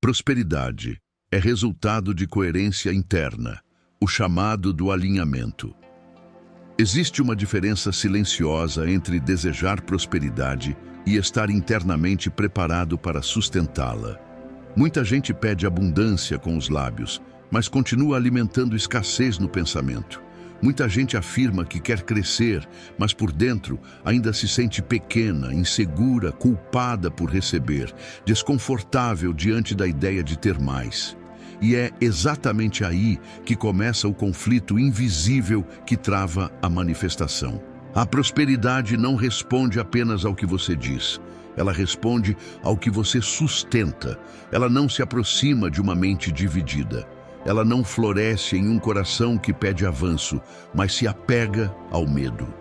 Prosperidade é resultado de coerência interna, o chamado do alinhamento. Existe uma diferença silenciosa entre desejar prosperidade e estar internamente preparado para sustentá-la. Muita gente pede abundância com os lábios, mas continua alimentando escassez no pensamento. Muita gente afirma que quer crescer, mas por dentro ainda se sente pequena, insegura, culpada por receber, desconfortável diante da ideia de ter mais. E é exatamente aí que começa o conflito invisível que trava a manifestação. A prosperidade não responde apenas ao que você diz. Ela responde ao que você sustenta. Ela não se aproxima de uma mente dividida. Ela não floresce em um coração que pede avanço, mas se apega ao medo.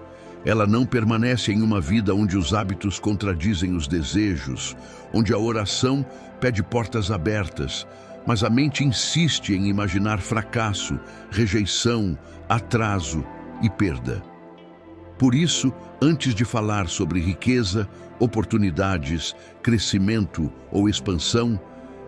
Ela não permanece em uma vida onde os hábitos contradizem os desejos, onde a oração pede portas abertas, mas a mente insiste em imaginar fracasso, rejeição, atraso e perda. Por isso, antes de falar sobre riqueza, oportunidades, crescimento ou expansão,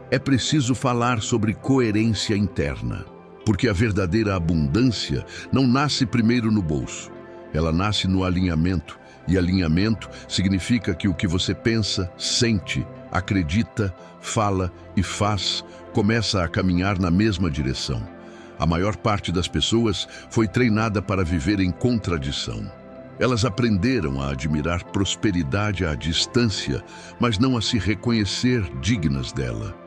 é preciso falar sobre coerência interna, porque a verdadeira abundância não nasce primeiro no bolso. Ela nasce no alinhamento, e alinhamento significa que o que você pensa, sente, acredita, fala e faz começa a caminhar na mesma direção. A maior parte das pessoas foi treinada para viver em contradição. Elas aprenderam a admirar prosperidade à distância, mas não a se reconhecer dignas dela.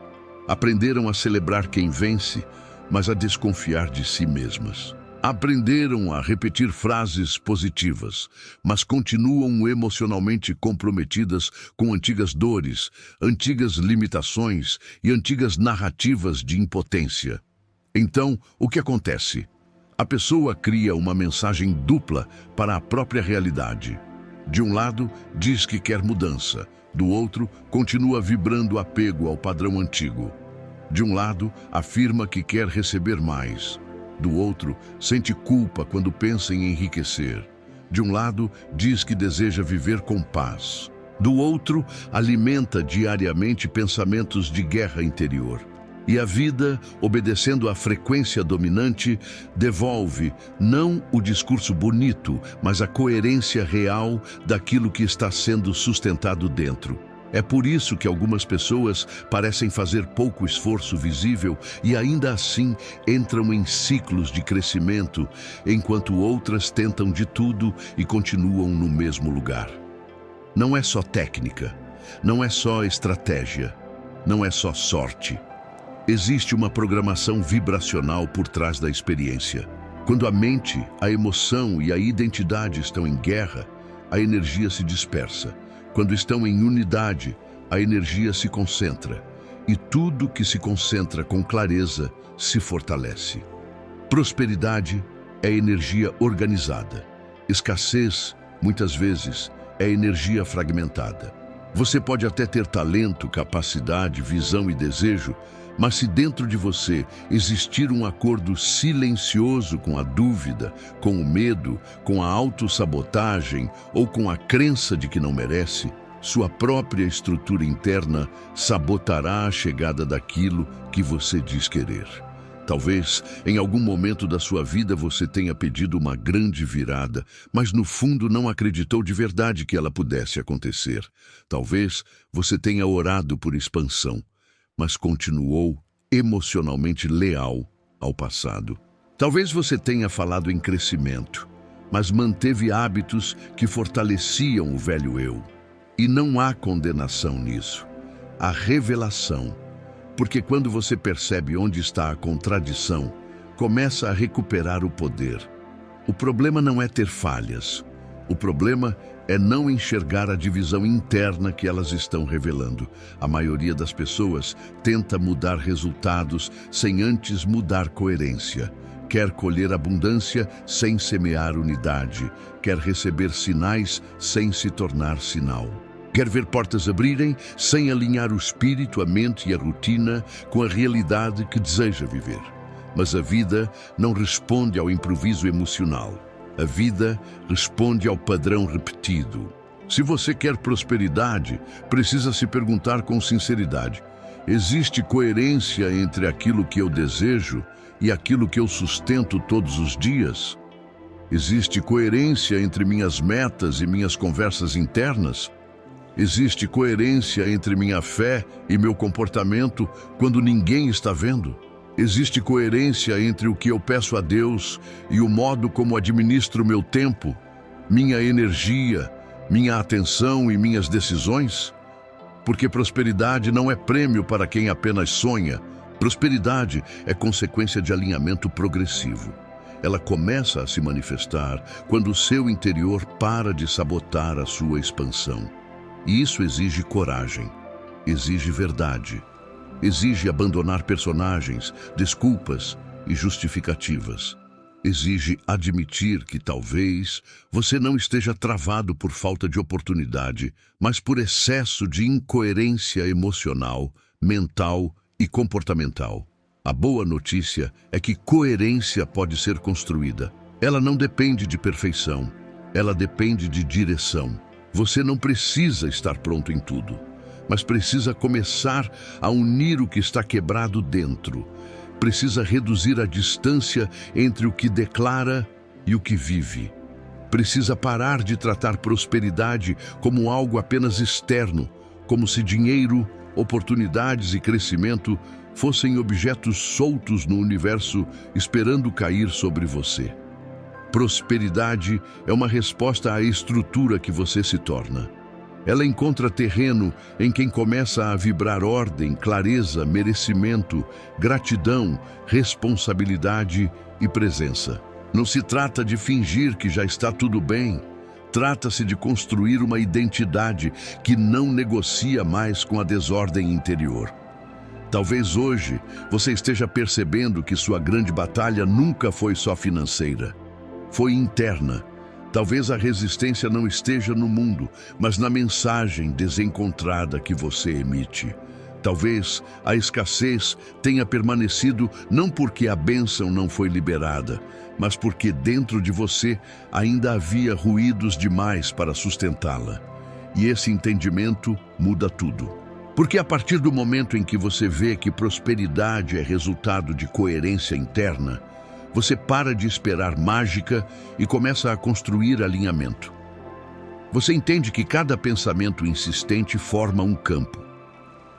Aprenderam a celebrar quem vence, mas a desconfiar de si mesmas. Aprenderam a repetir frases positivas, mas continuam emocionalmente comprometidas com antigas dores, antigas limitações e antigas narrativas de impotência. Então, o que acontece? A pessoa cria uma mensagem dupla para a própria realidade. De um lado, diz que quer mudança. Do outro, continua vibrando apego ao padrão antigo. De um lado, afirma que quer receber mais. Do outro, sente culpa quando pensa em enriquecer. De um lado, diz que deseja viver com paz. Do outro, alimenta diariamente pensamentos de guerra interior. E a vida, obedecendo à frequência dominante, devolve não o discurso bonito, mas a coerência real daquilo que está sendo sustentado dentro. É por isso que algumas pessoas parecem fazer pouco esforço visível e ainda assim entram em ciclos de crescimento, enquanto outras tentam de tudo e continuam no mesmo lugar. Não é só técnica, não é só estratégia, não é só sorte. Existe uma programação vibracional por trás da experiência. Quando a mente, a emoção e a identidade estão em guerra, a energia se dispersa. Quando estão em unidade, a energia se concentra. E tudo que se concentra com clareza se fortalece. Prosperidade é energia organizada. Escassez, muitas vezes, é energia fragmentada. Você pode até ter talento, capacidade, visão e desejo, mas se dentro de você existir um acordo silencioso com a dúvida, com o medo, com a autossabotagem ou com a crença de que não merece, sua própria estrutura interna sabotará a chegada daquilo que você diz querer. Talvez, em algum momento da sua vida você tenha pedido uma grande virada, mas no fundo não acreditou de verdade que ela pudesse acontecer. Talvez você tenha orado por expansão, mas continuou emocionalmente leal ao passado. Talvez você tenha falado em crescimento, mas manteve hábitos que fortaleciam o velho eu. E não há condenação nisso. Há revelação. Porque quando você percebe onde está a contradição, começa a recuperar o poder. O problema não é ter falhas. O problema é não enxergar a divisão interna que elas estão revelando. A maioria das pessoas tenta mudar resultados sem antes mudar coerência. Quer colher abundância sem semear unidade. Quer receber sinais sem se tornar sinal. Quer ver portas abrirem sem alinhar o espírito, a mente e a rotina com a realidade que deseja viver. Mas a vida não responde ao improviso emocional. A vida responde ao padrão repetido. Se você quer prosperidade, precisa se perguntar com sinceridade: Existe coerência entre aquilo que eu desejo e aquilo que eu sustento todos os dias? Existe coerência entre minhas metas e minhas conversas internas? Existe coerência entre minha fé e meu comportamento quando ninguém está vendo? Existe coerência entre o que eu peço a Deus e o modo como administro meu tempo, minha energia, minha atenção e minhas decisões? Porque prosperidade não é prêmio para quem apenas sonha. Prosperidade é consequência de alinhamento progressivo. Ela começa a se manifestar quando o seu interior para de sabotar a sua expansão. E isso exige coragem, exige verdade, exige abandonar personagens, desculpas e justificativas. Exige admitir que talvez você não esteja travado por falta de oportunidade, mas por excesso de incoerência emocional, mental e comportamental. A boa notícia é que coerência pode ser construída. Ela não depende de perfeição, ela depende de direção. Você não precisa estar pronto em tudo, mas precisa começar a unir o que está quebrado dentro. Precisa reduzir a distância entre o que declara e o que vive. Precisa parar de tratar prosperidade como algo apenas externo, como se dinheiro, oportunidades e crescimento fossem objetos soltos no universo esperando cair sobre você. Prosperidade é uma resposta à estrutura que você se torna. Ela encontra terreno em quem começa a vibrar ordem, clareza, merecimento, gratidão, responsabilidade e presença. Não se trata de fingir que já está tudo bem. Trata-se de construir uma identidade que não negocia mais com a desordem interior. Talvez hoje você esteja percebendo que sua grande batalha nunca foi só financeira. Foi interna. Talvez a resistência não esteja no mundo, mas na mensagem desencontrada que você emite. Talvez a escassez tenha permanecido não porque a bênção não foi liberada, mas porque dentro de você ainda havia ruídos demais para sustentá-la. E esse entendimento muda tudo. Porque a partir do momento em que você vê que prosperidade é resultado de coerência interna, você para de esperar mágica e começa a construir alinhamento. Você entende que cada pensamento insistente forma um campo.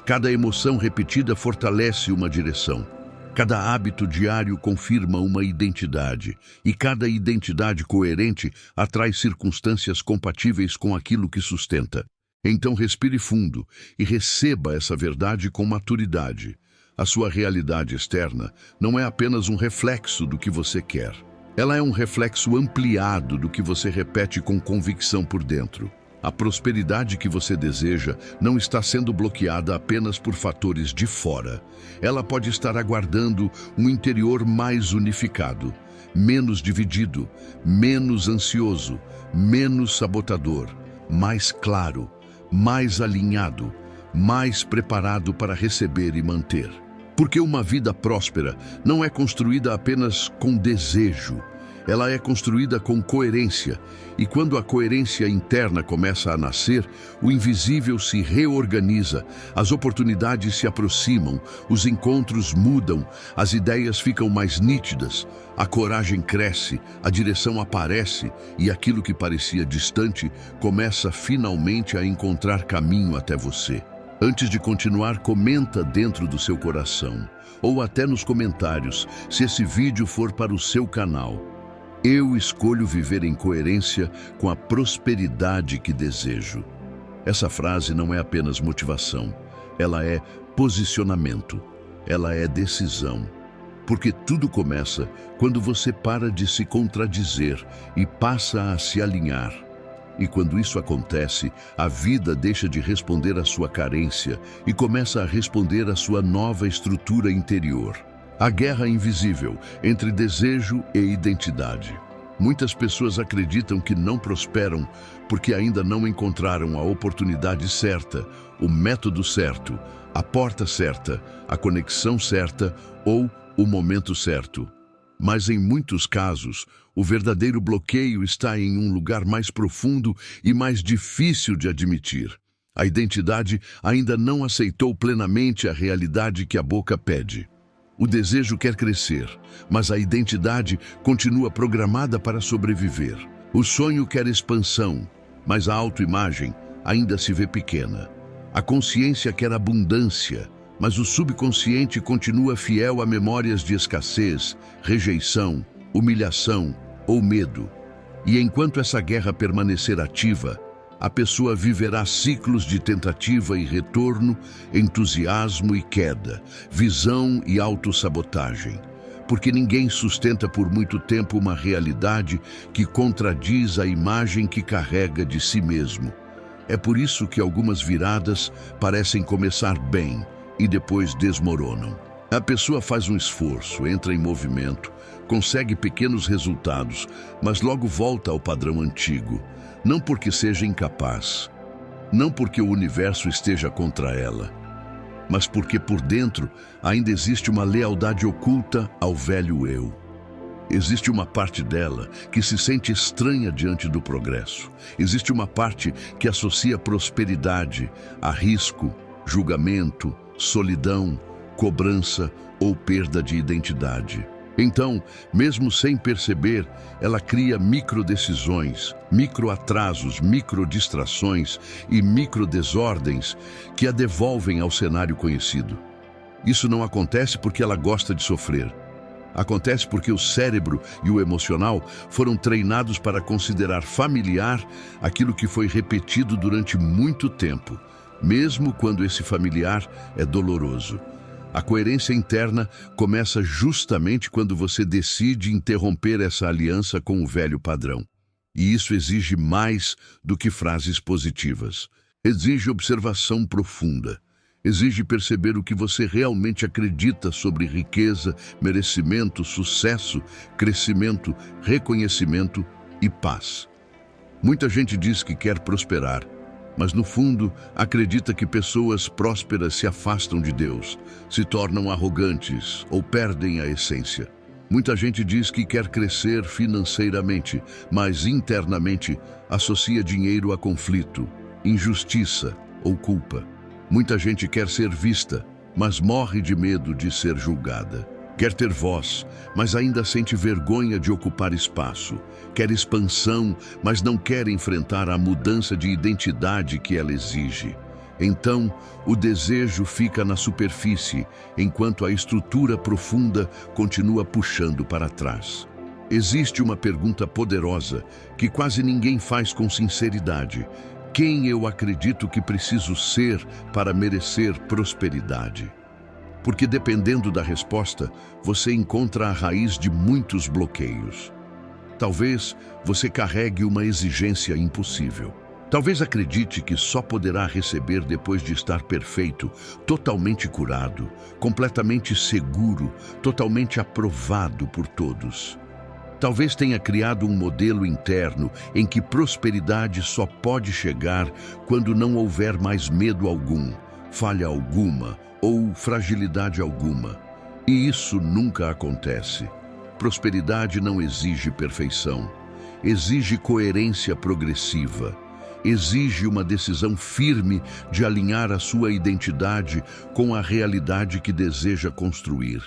Cada emoção repetida fortalece uma direção. Cada hábito diário confirma uma identidade. E cada identidade coerente atrai circunstâncias compatíveis com aquilo que sustenta. Então respire fundo e receba essa verdade com maturidade. A sua realidade externa não é apenas um reflexo do que você quer. Ela é um reflexo ampliado do que você repete com convicção por dentro. A prosperidade que você deseja não está sendo bloqueada apenas por fatores de fora. Ela pode estar aguardando um interior mais unificado, menos dividido, menos ansioso, menos sabotador, mais claro, mais alinhado, mais preparado para receber e manter. Porque uma vida próspera não é construída apenas com desejo, ela é construída com coerência. E quando a coerência interna começa a nascer, o invisível se reorganiza, as oportunidades se aproximam, os encontros mudam, as ideias ficam mais nítidas, a coragem cresce, a direção aparece e aquilo que parecia distante começa finalmente a encontrar caminho até você. Antes de continuar, comenta dentro do seu coração, ou até nos comentários, se esse vídeo for para o seu canal. Eu escolho viver em coerência com a prosperidade que desejo. Essa frase não é apenas motivação, ela é posicionamento, ela é decisão. Porque tudo começa quando você para de se contradizer e passa a se alinhar. E quando isso acontece, a vida deixa de responder à sua carência e começa a responder à sua nova estrutura interior. A guerra invisível entre desejo e identidade. Muitas pessoas acreditam que não prosperam porque ainda não encontraram a oportunidade certa, o método certo, a porta certa, a conexão certa ou o momento certo. Mas em muitos casos, o verdadeiro bloqueio está em um lugar mais profundo e mais difícil de admitir. A identidade ainda não aceitou plenamente a realidade que a boca pede. O desejo quer crescer, mas a identidade continua programada para sobreviver. O sonho quer expansão, mas a autoimagem ainda se vê pequena. A consciência quer abundância, mas o subconsciente continua fiel a memórias de escassez, rejeição, humilhação ou medo. E enquanto essa guerra permanecer ativa, a pessoa viverá ciclos de tentativa e retorno, entusiasmo e queda, visão e autossabotagem. Porque ninguém sustenta por muito tempo uma realidade que contradiz a imagem que carrega de si mesmo. É por isso que algumas viradas parecem começar bem e depois desmoronam. A pessoa faz um esforço, entra em movimento, consegue pequenos resultados, mas logo volta ao padrão antigo. Não porque seja incapaz, não porque o universo esteja contra ela, mas porque por dentro ainda existe uma lealdade oculta ao velho eu. Existe uma parte dela que se sente estranha diante do progresso. Existe uma parte que associa prosperidade a risco, julgamento, solidão, cobrança ou perda de identidade. Então, mesmo sem perceber, ela cria microdecisões, microatrasos, microdistrações e microdesordens que a devolvem ao cenário conhecido. Isso não acontece porque ela gosta de sofrer. Acontece porque o cérebro e o emocional foram treinados para considerar familiar aquilo que foi repetido durante muito tempo, mesmo quando esse familiar é doloroso. A coerência interna começa justamente quando você decide interromper essa aliança com o velho padrão. E isso exige mais do que frases positivas. Exige observação profunda. Exige perceber o que você realmente acredita sobre riqueza, merecimento, sucesso, crescimento, reconhecimento e paz. Muita gente diz que quer prosperar, mas no fundo acredita que pessoas prósperas se afastam de Deus, se tornam arrogantes ou perdem a essência. Muita gente diz que quer crescer financeiramente, mas internamente associa dinheiro a conflito, injustiça ou culpa. Muita gente quer ser vista, mas morre de medo de ser julgada. Quer ter voz, mas ainda sente vergonha de ocupar espaço. Quer expansão, mas não quer enfrentar a mudança de identidade que ela exige. Então, o desejo fica na superfície, enquanto a estrutura profunda continua puxando para trás. Existe uma pergunta poderosa que quase ninguém faz com sinceridade. Quem eu acredito que preciso ser para merecer prosperidade? Porque dependendo da resposta, você encontra a raiz de muitos bloqueios. Talvez você carregue uma exigência impossível. Talvez acredite que só poderá receber depois de estar perfeito, totalmente curado, completamente seguro, totalmente aprovado por todos. Talvez tenha criado um modelo interno em que prosperidade só pode chegar quando não houver mais medo algum, falha alguma ou fragilidade alguma. E isso nunca acontece. Prosperidade não exige perfeição. Exige coerência progressiva. Exige uma decisão firme de alinhar a sua identidade com a realidade que deseja construir.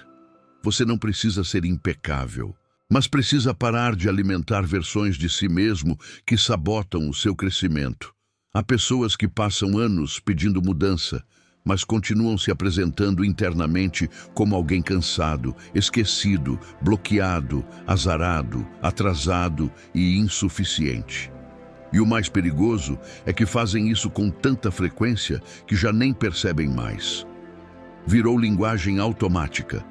Você não precisa ser impecável, mas precisa parar de alimentar versões de si mesmo que sabotam o seu crescimento. Há pessoas que passam anos pedindo mudança, mas continuam se apresentando internamente como alguém cansado, esquecido, bloqueado, azarado, atrasado e insuficiente. E o mais perigoso é que fazem isso com tanta frequência que já nem percebem mais. Virou linguagem automática,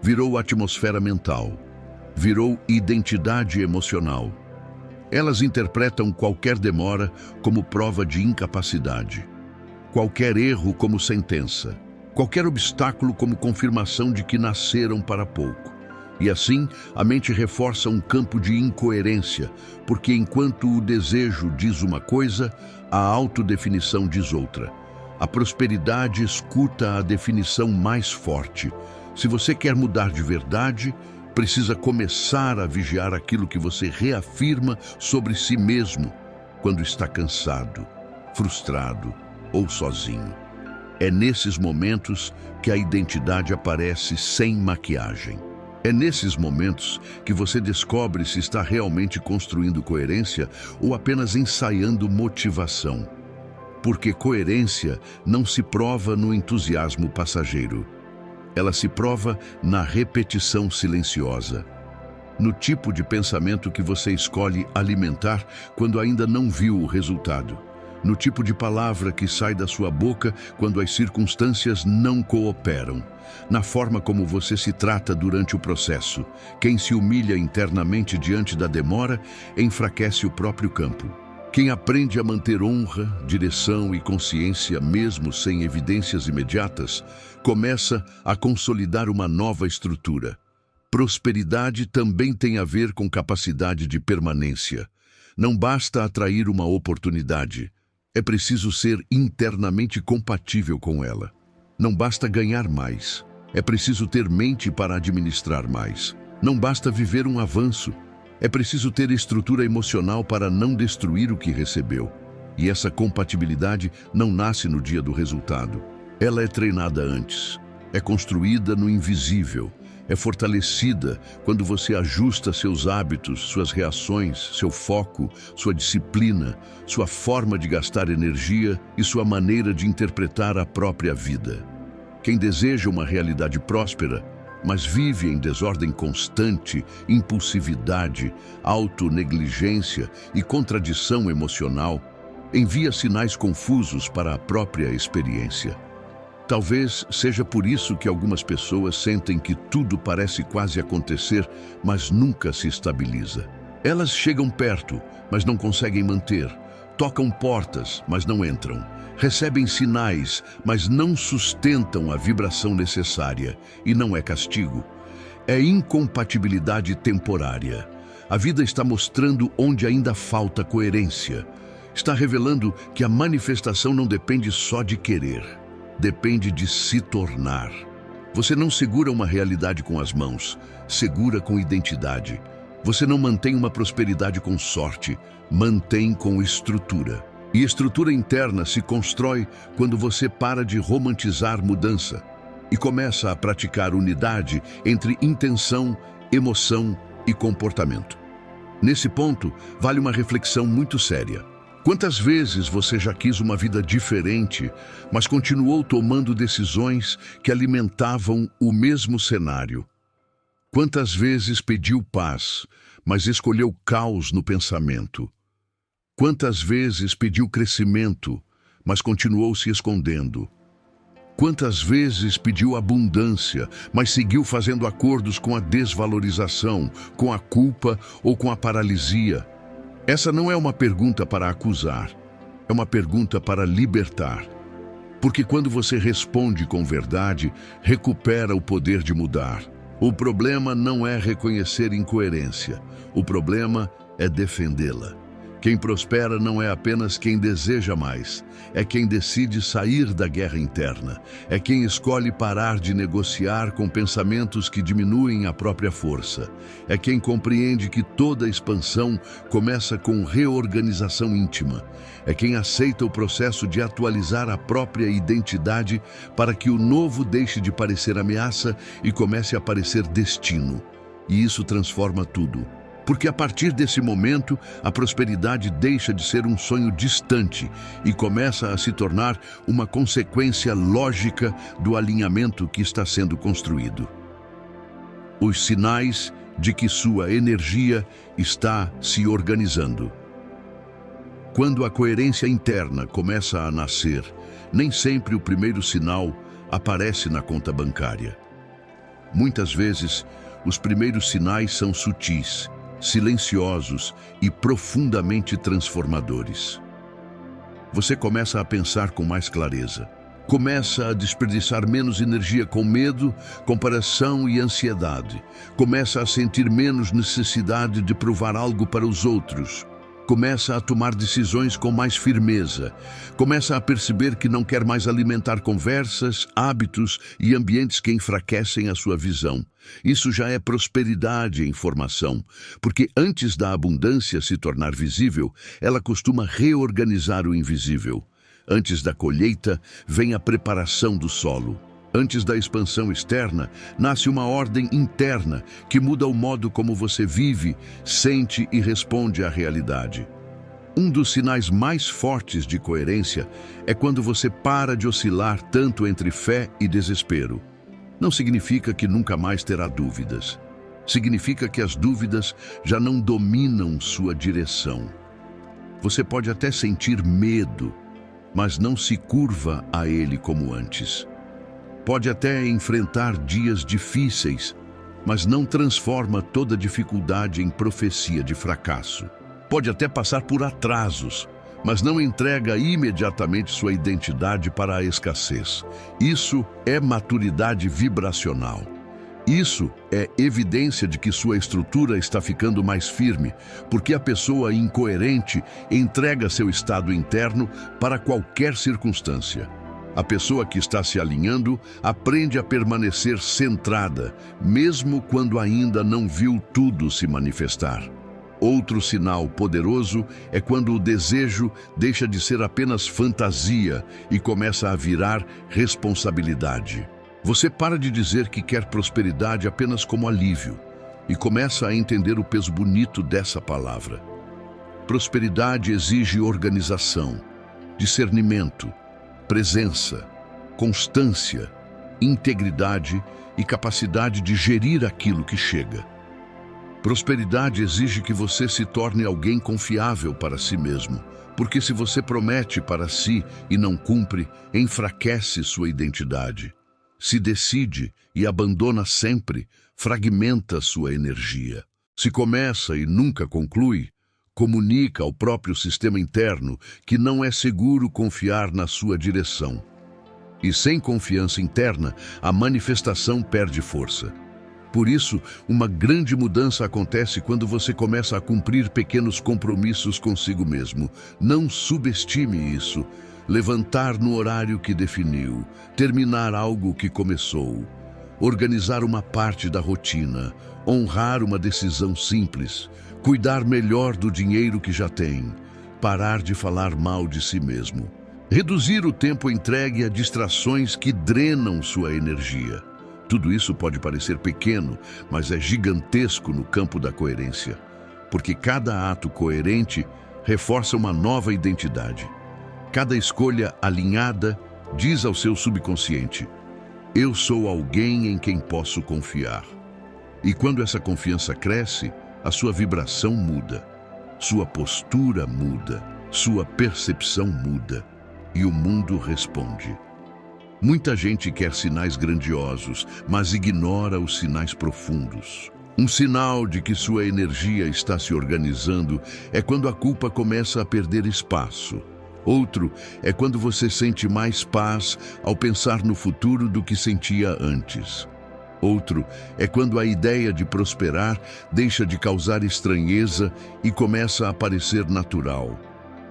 virou atmosfera mental, virou identidade emocional. Elas interpretam qualquer demora como prova de incapacidade, qualquer erro como sentença, qualquer obstáculo como confirmação de que nasceram para pouco. E assim, a mente reforça um campo de incoerência, porque enquanto o desejo diz uma coisa, a autodefinição diz outra. A prosperidade escuta a definição mais forte. Se você quer mudar de verdade, precisa começar a vigiar aquilo que você reafirma sobre si mesmo quando está cansado, frustrado, ou sozinho. É nesses momentos que a identidade aparece sem maquiagem. É nesses momentos que você descobre se está realmente construindo coerência ou apenas ensaiando motivação. Porque coerência não se prova no entusiasmo passageiro. Ela se prova na repetição silenciosa, no tipo de pensamento que você escolhe alimentar quando ainda não viu o resultado, no tipo de palavra que sai da sua boca quando as circunstâncias não cooperam, na forma como você se trata durante o processo. Quem se humilha internamente diante da demora enfraquece o próprio campo. Quem aprende a manter honra, direção e consciência mesmo sem evidências imediatas, começa a consolidar uma nova estrutura. Prosperidade também tem a ver com capacidade de permanência. Não basta atrair uma oportunidade, é preciso ser internamente compatível com ela. Não basta ganhar mais, é preciso ter mente para administrar mais. Não basta viver um avanço, é preciso ter estrutura emocional para não destruir o que recebeu. E essa compatibilidade não nasce no dia do resultado. Ela é treinada antes, é construída no invisível, é fortalecida quando você ajusta seus hábitos, suas reações, seu foco, sua disciplina, sua forma de gastar energia e sua maneira de interpretar a própria vida. Quem deseja uma realidade próspera, mas vive em desordem constante, impulsividade, autonegligência e contradição emocional, envia sinais confusos para a própria experiência. Talvez seja por isso que algumas pessoas sentem que tudo parece quase acontecer, mas nunca se estabiliza. Elas chegam perto, mas não conseguem manter. Tocam portas, mas não entram. Recebem sinais, mas não sustentam a vibração necessária. E não é castigo. É incompatibilidade temporária. A vida está mostrando onde ainda falta coerência. Está revelando que a manifestação não depende só de querer. Depende de se tornar. Você não segura uma realidade com as mãos, segura com identidade. Você não mantém uma prosperidade com sorte, mantém com estrutura. E estrutura interna se constrói quando você para de romantizar mudança e começa a praticar unidade entre intenção, emoção e comportamento. Nesse ponto, vale uma reflexão muito séria. Quantas vezes você já quis uma vida diferente, mas continuou tomando decisões que alimentavam o mesmo cenário? Quantas vezes pediu paz, mas escolheu caos no pensamento? Quantas vezes pediu crescimento, mas continuou se escondendo? Quantas vezes pediu abundância, mas seguiu fazendo acordos com a desvalorização, com a culpa ou com a paralisia? Essa não é uma pergunta para acusar, é uma pergunta para libertar. Porque quando você responde com verdade, recupera o poder de mudar. O problema não é reconhecer incoerência, o problema é defendê-la. Quem prospera não é apenas quem deseja mais, é quem decide sair da guerra interna, é quem escolhe parar de negociar com pensamentos que diminuem a própria força, é quem compreende que toda expansão começa com reorganização íntima, é quem aceita o processo de atualizar a própria identidade para que o novo deixe de parecer ameaça e comece a parecer destino. E isso transforma tudo. Porque a partir desse momento, a prosperidade deixa de ser um sonho distante e começa a se tornar uma consequência lógica do alinhamento que está sendo construído. Os sinais de que sua energia está se organizando. Quando a coerência interna começa a nascer, nem sempre o primeiro sinal aparece na conta bancária. Muitas vezes, os primeiros sinais são sutis, silenciosos e profundamente transformadores. Você começa a pensar com mais clareza. Começa a desperdiçar menos energia com medo, comparação e ansiedade. Começa a sentir menos necessidade de provar algo para os outros. Começa a tomar decisões com mais firmeza. Começa a perceber que não quer mais alimentar conversas, hábitos e ambientes que enfraquecem a sua visão. Isso já é prosperidade em formação, porque antes da abundância se tornar visível, ela costuma reorganizar o invisível. Antes da colheita, vem a preparação do solo. Antes da expansão externa, nasce uma ordem interna que muda o modo como você vive, sente e responde à realidade. Um dos sinais mais fortes de coerência é quando você para de oscilar tanto entre fé e desespero. Não significa que nunca mais terá dúvidas. Significa que as dúvidas já não dominam sua direção. Você pode até sentir medo, mas não se curva a ele como antes. Pode até enfrentar dias difíceis, mas não transforma toda dificuldade em profecia de fracasso. Pode até passar por atrasos, mas não entrega imediatamente sua identidade para a escassez. Isso é maturidade vibracional. Isso é evidência de que sua estrutura está ficando mais firme, porque a pessoa incoerente entrega seu estado interno para qualquer circunstância. A pessoa que está se alinhando aprende a permanecer centrada, mesmo quando ainda não viu tudo se manifestar. Outro sinal poderoso é quando o desejo deixa de ser apenas fantasia e começa a virar responsabilidade. Você para de dizer que quer prosperidade apenas como alívio e começa a entender o peso bonito dessa palavra. Prosperidade exige organização, discernimento, presença, constância, integridade e capacidade de gerir aquilo que chega. Prosperidade exige que você se torne alguém confiável para si mesmo, porque se você promete para si e não cumpre, enfraquece sua identidade. Se decide e abandona sempre, fragmenta sua energia. Se começa e nunca conclui, comunica ao próprio sistema interno que não é seguro confiar na sua direção. E sem confiança interna, a manifestação perde força. Por isso, uma grande mudança acontece quando você começa a cumprir pequenos compromissos consigo mesmo. Não subestime isso. Levantar no horário que definiu, terminar algo que começou, organizar uma parte da rotina, honrar uma decisão simples, cuidar melhor do dinheiro que já tem, parar de falar mal de si mesmo, reduzir o tempo entregue a distrações que drenam sua energia. Tudo isso pode parecer pequeno, mas é gigantesco no campo da coerência, porque cada ato coerente reforça uma nova identidade. Cada escolha alinhada diz ao seu subconsciente: eu sou alguém em quem posso confiar. E quando essa confiança cresce, a sua vibração muda, sua postura muda, sua percepção muda e o mundo responde. Muita gente quer sinais grandiosos, mas ignora os sinais profundos. Um sinal de que sua energia está se organizando é quando a culpa começa a perder espaço. Outro é quando você sente mais paz ao pensar no futuro do que sentia antes. Outro é quando a ideia de prosperar deixa de causar estranheza e começa a parecer natural.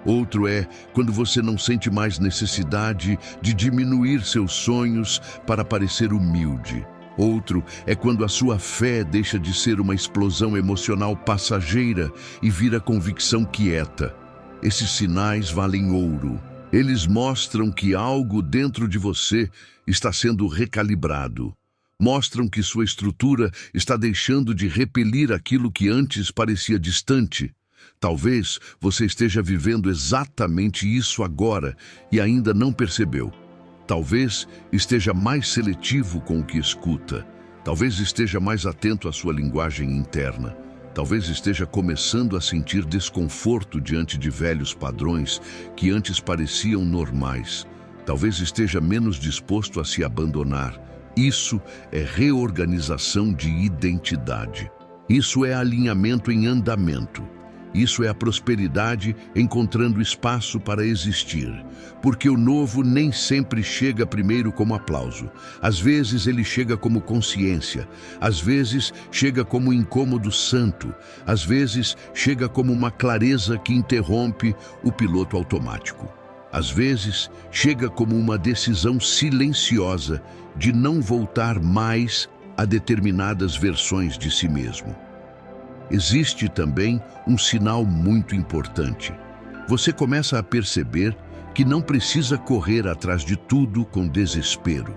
Outro é quando você não sente mais necessidade de diminuir seus sonhos para parecer humilde. Outro é quando a sua fé deixa de ser uma explosão emocional passageira e vira convicção quieta. Esses sinais valem ouro. Eles mostram que algo dentro de você está sendo recalibrado. Mostram que sua estrutura está deixando de repelir aquilo que antes parecia distante. Talvez você esteja vivendo exatamente isso agora e ainda não percebeu. Talvez esteja mais seletivo com o que escuta. Talvez esteja mais atento à sua linguagem interna. Talvez esteja começando a sentir desconforto diante de velhos padrões que antes pareciam normais. Talvez esteja menos disposto a se abandonar. Isso é reorganização de identidade. Isso é alinhamento em andamento. Isso é a prosperidade encontrando espaço para existir, porque o novo nem sempre chega primeiro como aplauso. Às vezes ele chega como consciência, às vezes chega como incômodo santo, às vezes chega como uma clareza que interrompe o piloto automático. Às vezes chega como uma decisão silenciosa de não voltar mais a determinadas versões de si mesmo. Existe também um sinal muito importante. Você começa a perceber que não precisa correr atrás de tudo com desespero.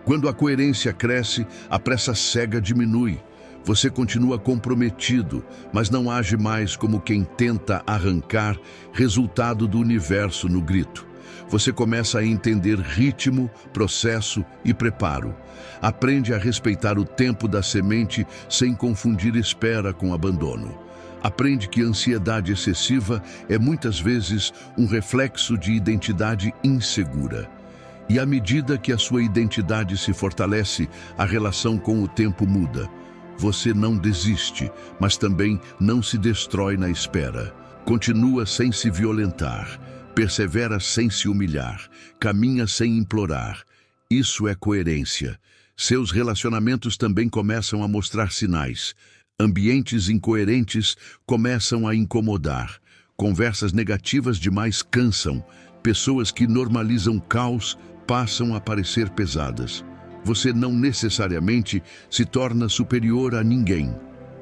Quando a coerência cresce, a pressa cega diminui. Você continua comprometido, mas não age mais como quem tenta arrancar resultado do universo no grito. Você começa a entender ritmo, processo e preparo. Aprende a respeitar o tempo da semente sem confundir espera com abandono. Aprende que a ansiedade excessiva é muitas vezes um reflexo de identidade insegura. E à medida que a sua identidade se fortalece, a relação com o tempo muda. Você não desiste, mas também não se destrói na espera. Continua sem se violentar, persevera sem se humilhar, caminha sem implorar. Isso é coerência. Seus relacionamentos também começam a mostrar sinais. Ambientes incoerentes começam a incomodar. Conversas negativas demais cansam. Pessoas que normalizam caos passam a parecer pesadas. Você não necessariamente se torna superior a ninguém.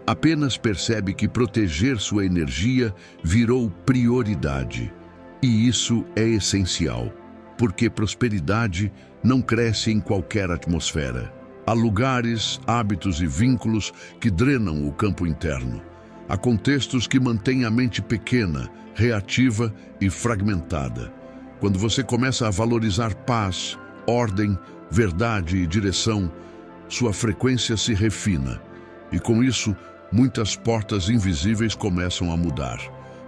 Apenas percebe que proteger sua energia virou prioridade. E isso é essencial, porque prosperidade não cresce em qualquer atmosfera. Há lugares, hábitos e vínculos que drenam o campo interno. Há contextos que mantêm a mente pequena, reativa e fragmentada. Quando você começa a valorizar paz, ordem, verdade e direção, sua frequência se refina. E com isso, muitas portas invisíveis começam a mudar.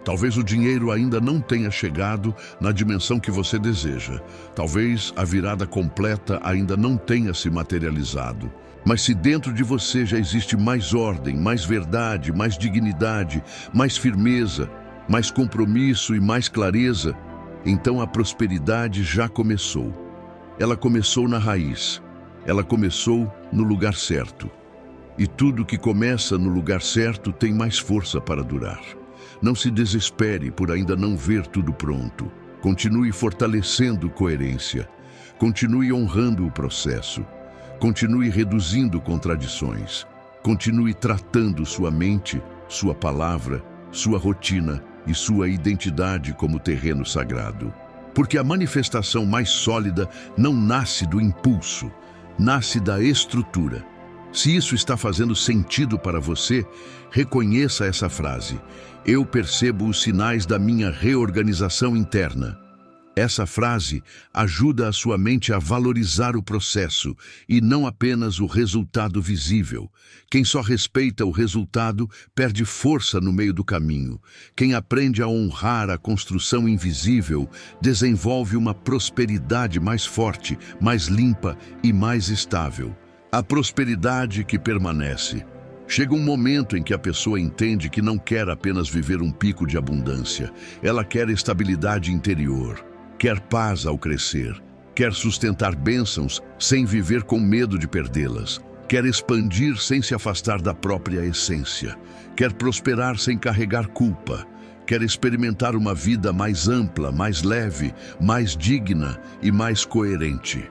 Talvez o dinheiro ainda não tenha chegado na dimensão que você deseja. Talvez a virada completa ainda não tenha se materializado. Mas se dentro de você já existe mais ordem, mais verdade, mais dignidade, mais firmeza, mais compromisso e mais clareza, então a prosperidade já começou. Ela começou na raiz. Ela começou no lugar certo. E tudo que começa no lugar certo tem mais força para durar. Não se desespere por ainda não ver tudo pronto. Continue fortalecendo coerência. Continue honrando o processo. Continue reduzindo contradições. Continue tratando sua mente, sua palavra, sua rotina e sua identidade como terreno sagrado. Porque a manifestação mais sólida não nasce do impulso, nasce da estrutura. Se isso está fazendo sentido para você, reconheça essa frase. Eu percebo os sinais da minha reorganização interna. Essa frase ajuda a sua mente a valorizar o processo e não apenas o resultado visível. Quem só respeita o resultado perde força no meio do caminho. Quem aprende a honrar a construção invisível desenvolve uma prosperidade mais forte, mais limpa e mais estável. A prosperidade que permanece. Chega um momento em que a pessoa entende que não quer apenas viver um pico de abundância. Ela quer estabilidade interior. Quer paz ao crescer, quer sustentar bênçãos sem viver com medo de perdê-las, quer expandir sem se afastar da própria essência, quer prosperar sem carregar culpa, quer experimentar uma vida mais ampla, mais leve, mais digna e mais coerente.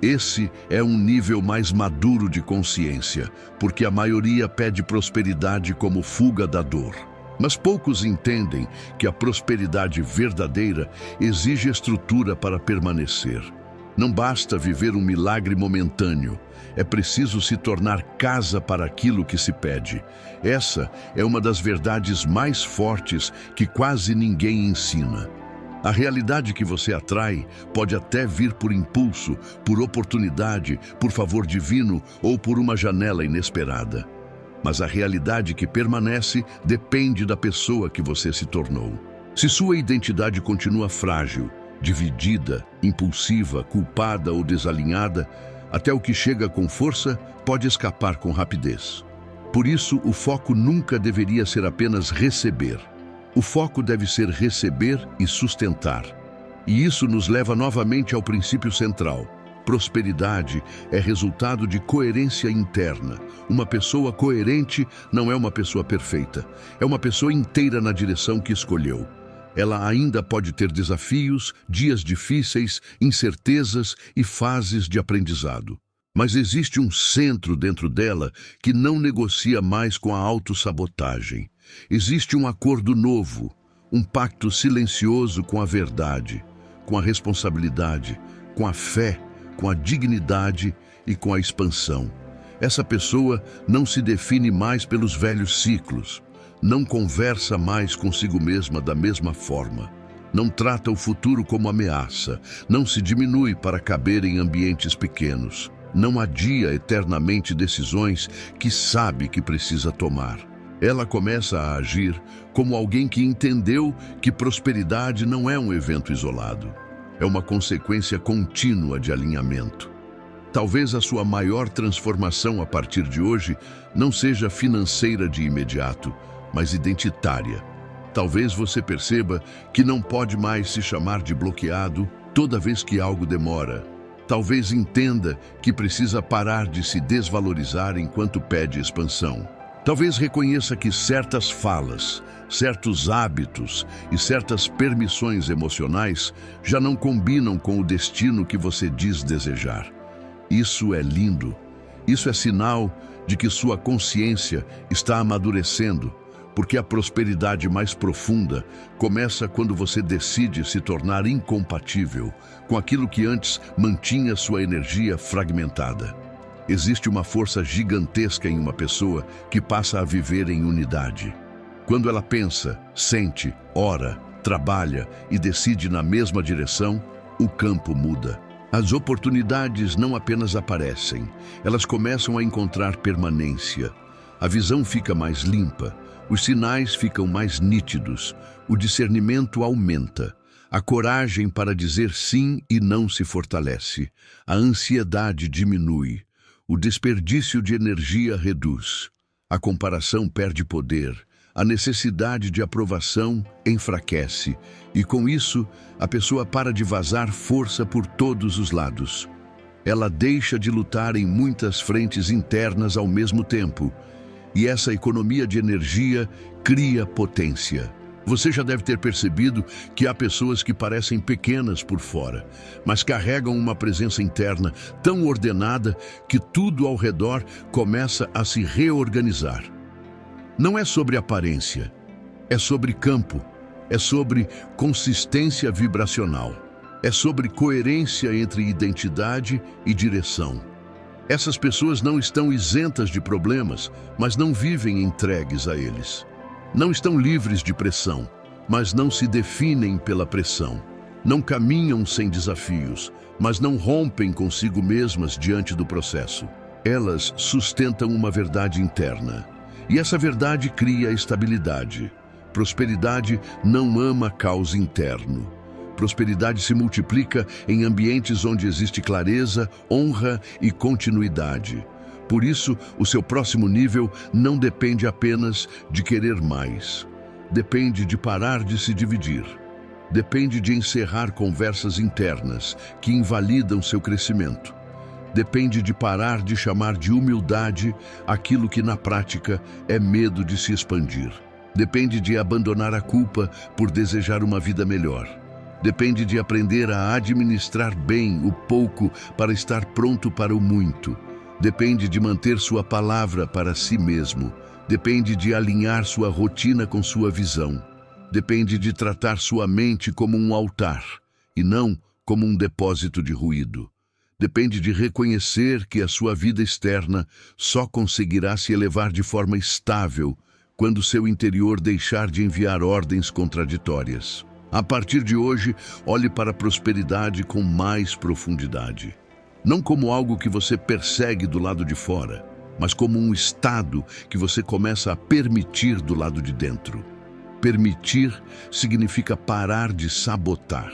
Esse é um nível mais maduro de consciência, porque a maioria pede prosperidade como fuga da dor. Mas poucos entendem que a prosperidade verdadeira exige estrutura para permanecer. Não basta viver um milagre momentâneo, é preciso se tornar casa para aquilo que se pede. Essa é uma das verdades mais fortes que quase ninguém ensina. A realidade que você atrai pode até vir por impulso, por oportunidade, por favor divino ou por uma janela inesperada. Mas a realidade que permanece depende da pessoa que você se tornou. Se sua identidade continua frágil, dividida, impulsiva, culpada ou desalinhada, até o que chega com força pode escapar com rapidez. Por isso, o foco nunca deveria ser apenas receber. O foco deve ser receber e sustentar. E isso nos leva novamente ao princípio central. Prosperidade é resultado de coerência interna. Uma pessoa coerente não é uma pessoa perfeita. É uma pessoa inteira na direção que escolheu. Ela ainda pode ter desafios, dias difíceis, incertezas e fases de aprendizado. Mas existe um centro dentro dela que não negocia mais com a autossabotagem. Existe um acordo novo, um pacto silencioso com a verdade. com a responsabilidade, com a fé, com a dignidade e com a expansão. Essa pessoa não se define mais pelos velhos ciclos, não conversa mais consigo mesma da mesma forma, não trata o futuro como ameaça, não se diminui para caber em ambientes pequenos, não adia eternamente decisões que sabe que precisa tomar. Ela começa a agir como alguém que entendeu que prosperidade não é um evento isolado, é uma consequência contínua de alinhamento. Talvez a sua maior transformação a partir de hoje não seja financeira de imediato, mas identitária. Talvez você perceba que não pode mais se chamar de bloqueado toda vez que algo demora. Talvez entenda que precisa parar de se desvalorizar enquanto pede expansão. Talvez reconheça que certas falas, certos hábitos e certas permissões emocionais já não combinam com o destino que você diz desejar. Isso é lindo. Isso é sinal de que sua consciência está amadurecendo, porque a prosperidade mais profunda começa quando você decide se tornar incompatível com aquilo que antes mantinha sua energia fragmentada. Existe uma força gigantesca em uma pessoa que passa a viver em unidade. Quando ela pensa, sente, ora, trabalha e decide na mesma direção, o campo muda. As oportunidades não apenas aparecem, elas começam a encontrar permanência. A visão fica mais limpa, os sinais ficam mais nítidos, o discernimento aumenta, a coragem para dizer sim e não se fortalece, a ansiedade diminui, o desperdício de energia reduz, a comparação perde poder, a necessidade de aprovação enfraquece e, com isso, a pessoa para de vazar força por todos os lados. Ela deixa de lutar em muitas frentes internas ao mesmo tempo, e essa economia de energia cria potência. Você já deve ter percebido que há pessoas que parecem pequenas por fora, mas carregam uma presença interna tão ordenada que tudo ao redor começa a se reorganizar. Não é sobre aparência, é sobre campo, é sobre consistência vibracional, é sobre coerência entre identidade e direção. Essas pessoas não estão isentas de problemas, mas não vivem entregues a eles. Não estão livres de pressão, mas não se definem pela pressão. Não caminham sem desafios, mas não rompem consigo mesmas diante do processo. Elas sustentam uma verdade interna. E essa verdade cria estabilidade. Prosperidade não ama caos interno. Prosperidade se multiplica em ambientes onde existe clareza, honra e continuidade. Por isso, o seu próximo nível não depende apenas de querer mais. Depende de parar de se dividir. Depende de encerrar conversas internas que invalidam seu crescimento. Depende de parar de chamar de humildade aquilo que na prática é medo de se expandir. Depende de abandonar a culpa por desejar uma vida melhor. Depende de aprender a administrar bem o pouco para estar pronto para o muito. Depende de manter sua palavra para si mesmo. Depende de alinhar sua rotina com sua visão. Depende de tratar sua mente como um altar e não como um depósito de ruído. Depende de reconhecer que a sua vida externa só conseguirá se elevar de forma estável quando seu interior deixar de enviar ordens contraditórias. A partir de hoje, olhe para a prosperidade com mais profundidade. Não como algo que você persegue do lado de fora, mas como um estado que você começa a permitir do lado de dentro. Permitir significa parar de sabotar,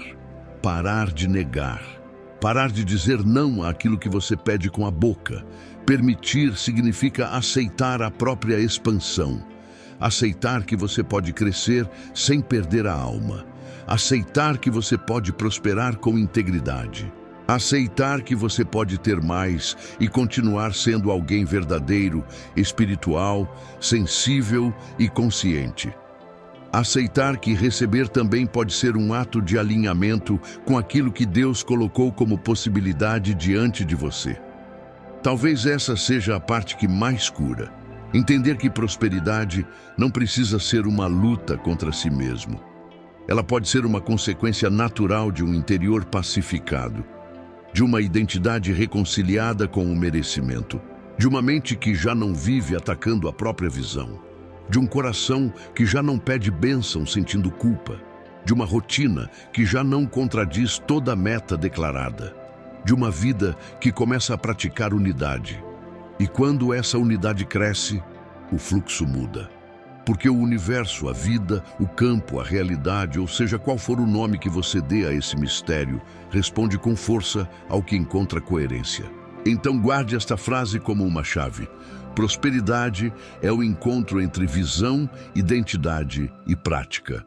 parar de negar, parar de dizer não àquilo que você pede com a boca. Permitir significa aceitar a própria expansão, aceitar que você pode crescer sem perder a alma, aceitar que você pode prosperar com integridade, aceitar que você pode ter mais e continuar sendo alguém verdadeiro, espiritual, sensível e consciente. Aceitar que receber também pode ser um ato de alinhamento com aquilo que Deus colocou como possibilidade diante de você. Talvez essa seja a parte que mais cura. Entender que prosperidade não precisa ser uma luta contra si mesmo. Ela pode ser uma consequência natural de um interior pacificado, de uma identidade reconciliada com o merecimento, de uma mente que já não vive atacando a própria visão, de um coração que já não pede bênção sentindo culpa, de uma rotina que já não contradiz toda a meta declarada, de uma vida que começa a praticar unidade. E quando essa unidade cresce, o fluxo muda. Porque o universo, a vida, o campo, a realidade, ou seja, qual for o nome que você dê a esse mistério, responde com força ao que encontra coerência. Então guarde esta frase como uma chave. Prosperidade é o encontro entre visão, identidade e prática.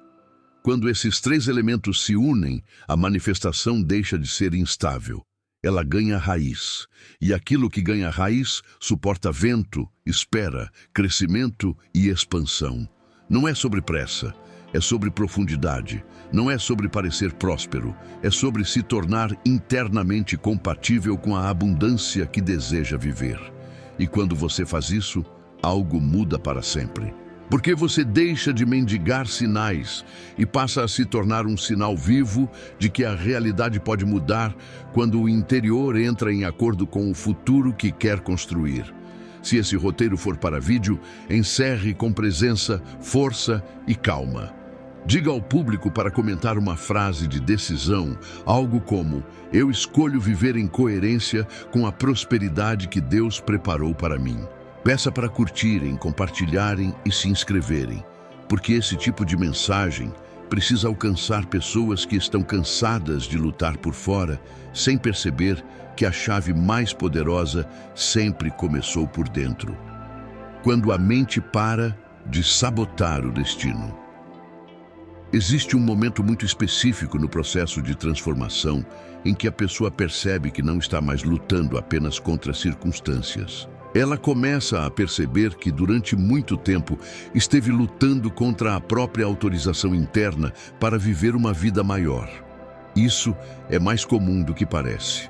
Quando esses três elementos se unem, a manifestação deixa de ser instável. Ela ganha raiz. E aquilo que ganha raiz suporta vento, espera, crescimento e expansão. Não é sobre pressa, é sobre profundidade. Não é sobre parecer próspero, é sobre se tornar internamente compatível com a abundância que deseja viver. E quando você faz isso, algo muda para sempre. Porque você deixa de mendigar sinais e passa a se tornar um sinal vivo de que a realidade pode mudar quando o interior entra em acordo com o futuro que quer construir. Se esse roteiro for para vídeo, encerre com presença, força e calma. Diga ao público para comentar uma frase de decisão, algo como: eu escolho viver em coerência com a prosperidade que Deus preparou para mim. Peça para curtirem, compartilharem e se inscreverem, porque esse tipo de mensagem precisa alcançar pessoas que estão cansadas de lutar por fora, sem perceber que a chave mais poderosa sempre começou por dentro. Quando a mente para de sabotar o destino. Existe um momento muito específico no processo de transformação em que a pessoa percebe que não está mais lutando apenas contra as circunstâncias. Ela começa a perceber que durante muito tempo esteve lutando contra a própria autorização interna para viver uma vida maior. Isso é mais comum do que parece.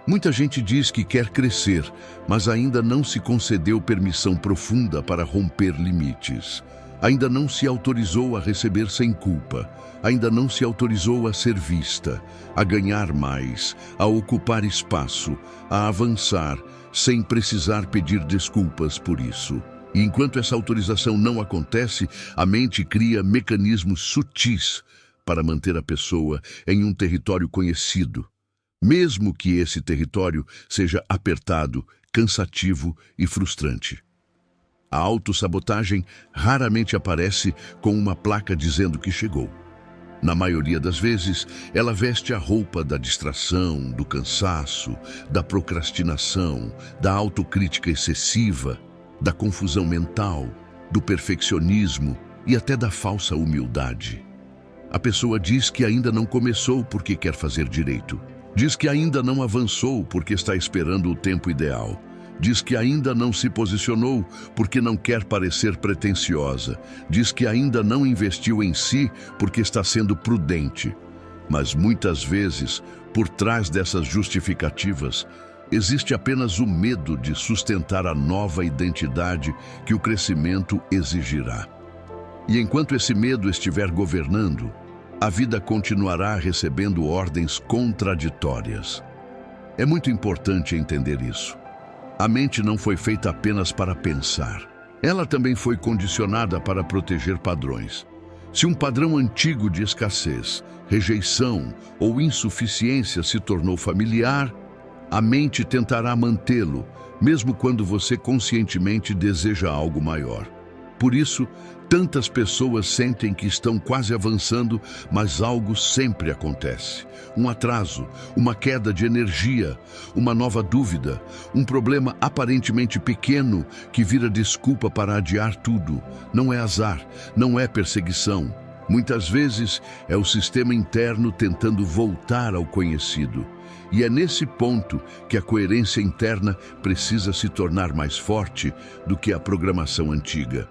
Muita gente diz que quer crescer, mas ainda não se concedeu permissão profunda para romper limites. Ainda não se autorizou a receber sem culpa. Ainda não se autorizou a ser vista, a ganhar mais, a ocupar espaço, a avançar, sem precisar pedir desculpas por isso. E enquanto essa autorização não acontece, a mente cria mecanismos sutis para manter a pessoa em um território conhecido, mesmo que esse território seja apertado, cansativo e frustrante. A autossabotagem raramente aparece com uma placa dizendo que chegou. Na maioria das vezes, ela veste a roupa da distração, do cansaço, da procrastinação, da autocrítica excessiva, da confusão mental, do perfeccionismo e até da falsa humildade. A pessoa diz que ainda não começou porque quer fazer direito. Diz que ainda não avançou porque está esperando o tempo ideal. Diz que ainda não se posicionou porque não quer parecer pretensiosa. Diz que ainda não investiu em si porque está sendo prudente. Mas muitas vezes, por trás dessas justificativas, existe apenas o medo de sustentar a nova identidade que o crescimento exigirá. E enquanto esse medo estiver governando, a vida continuará recebendo ordens contraditórias. É muito importante entender isso. A mente não foi feita apenas para pensar. Ela também foi condicionada para proteger padrões. Se um padrão antigo de escassez, rejeição ou insuficiência se tornou familiar, a mente tentará mantê-lo, mesmo quando você conscientemente deseja algo maior. Por isso, tantas pessoas sentem que estão quase avançando, mas algo sempre acontece. Um atraso, uma queda de energia, uma nova dúvida, um problema aparentemente pequeno que vira desculpa para adiar tudo. Não é azar, não é perseguição. Muitas vezes é o sistema interno tentando voltar ao conhecido. E é nesse ponto que a coerência interna precisa se tornar mais forte do que a programação antiga.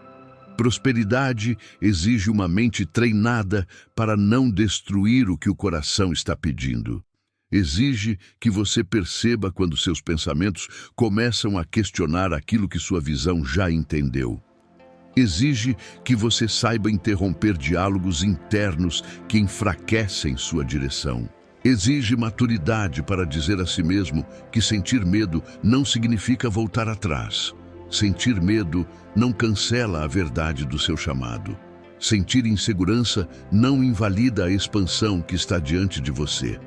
Prosperidade exige uma mente treinada para não destruir o que o coração está pedindo. Exige que você perceba quando seus pensamentos começam a questionar aquilo que sua visão já entendeu. Exige que você saiba interromper diálogos internos que enfraquecem sua direção. Exige maturidade para dizer a si mesmo que sentir medo não significa voltar atrás. Sentir medo não cancela a verdade do seu chamado. Sentir insegurança não invalida a expansão que está diante de você.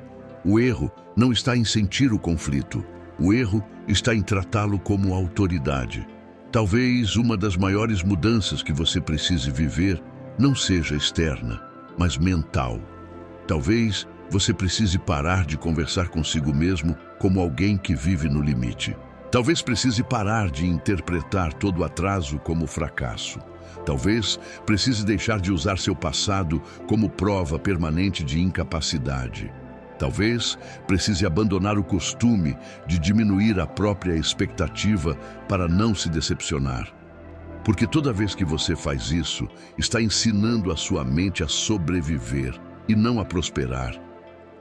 O erro não está em sentir o conflito. O erro está em tratá-lo como autoridade. Talvez uma das maiores mudanças que você precise viver não seja externa, mas mental. Talvez você precise parar de conversar consigo mesmo como alguém que vive no limite. Talvez precise parar de interpretar todo atraso como fracasso. Talvez precise deixar de usar seu passado como prova permanente de incapacidade. Talvez precise abandonar o costume de diminuir a própria expectativa para não se decepcionar. Porque toda vez que você faz isso, está ensinando a sua mente a sobreviver e não a prosperar.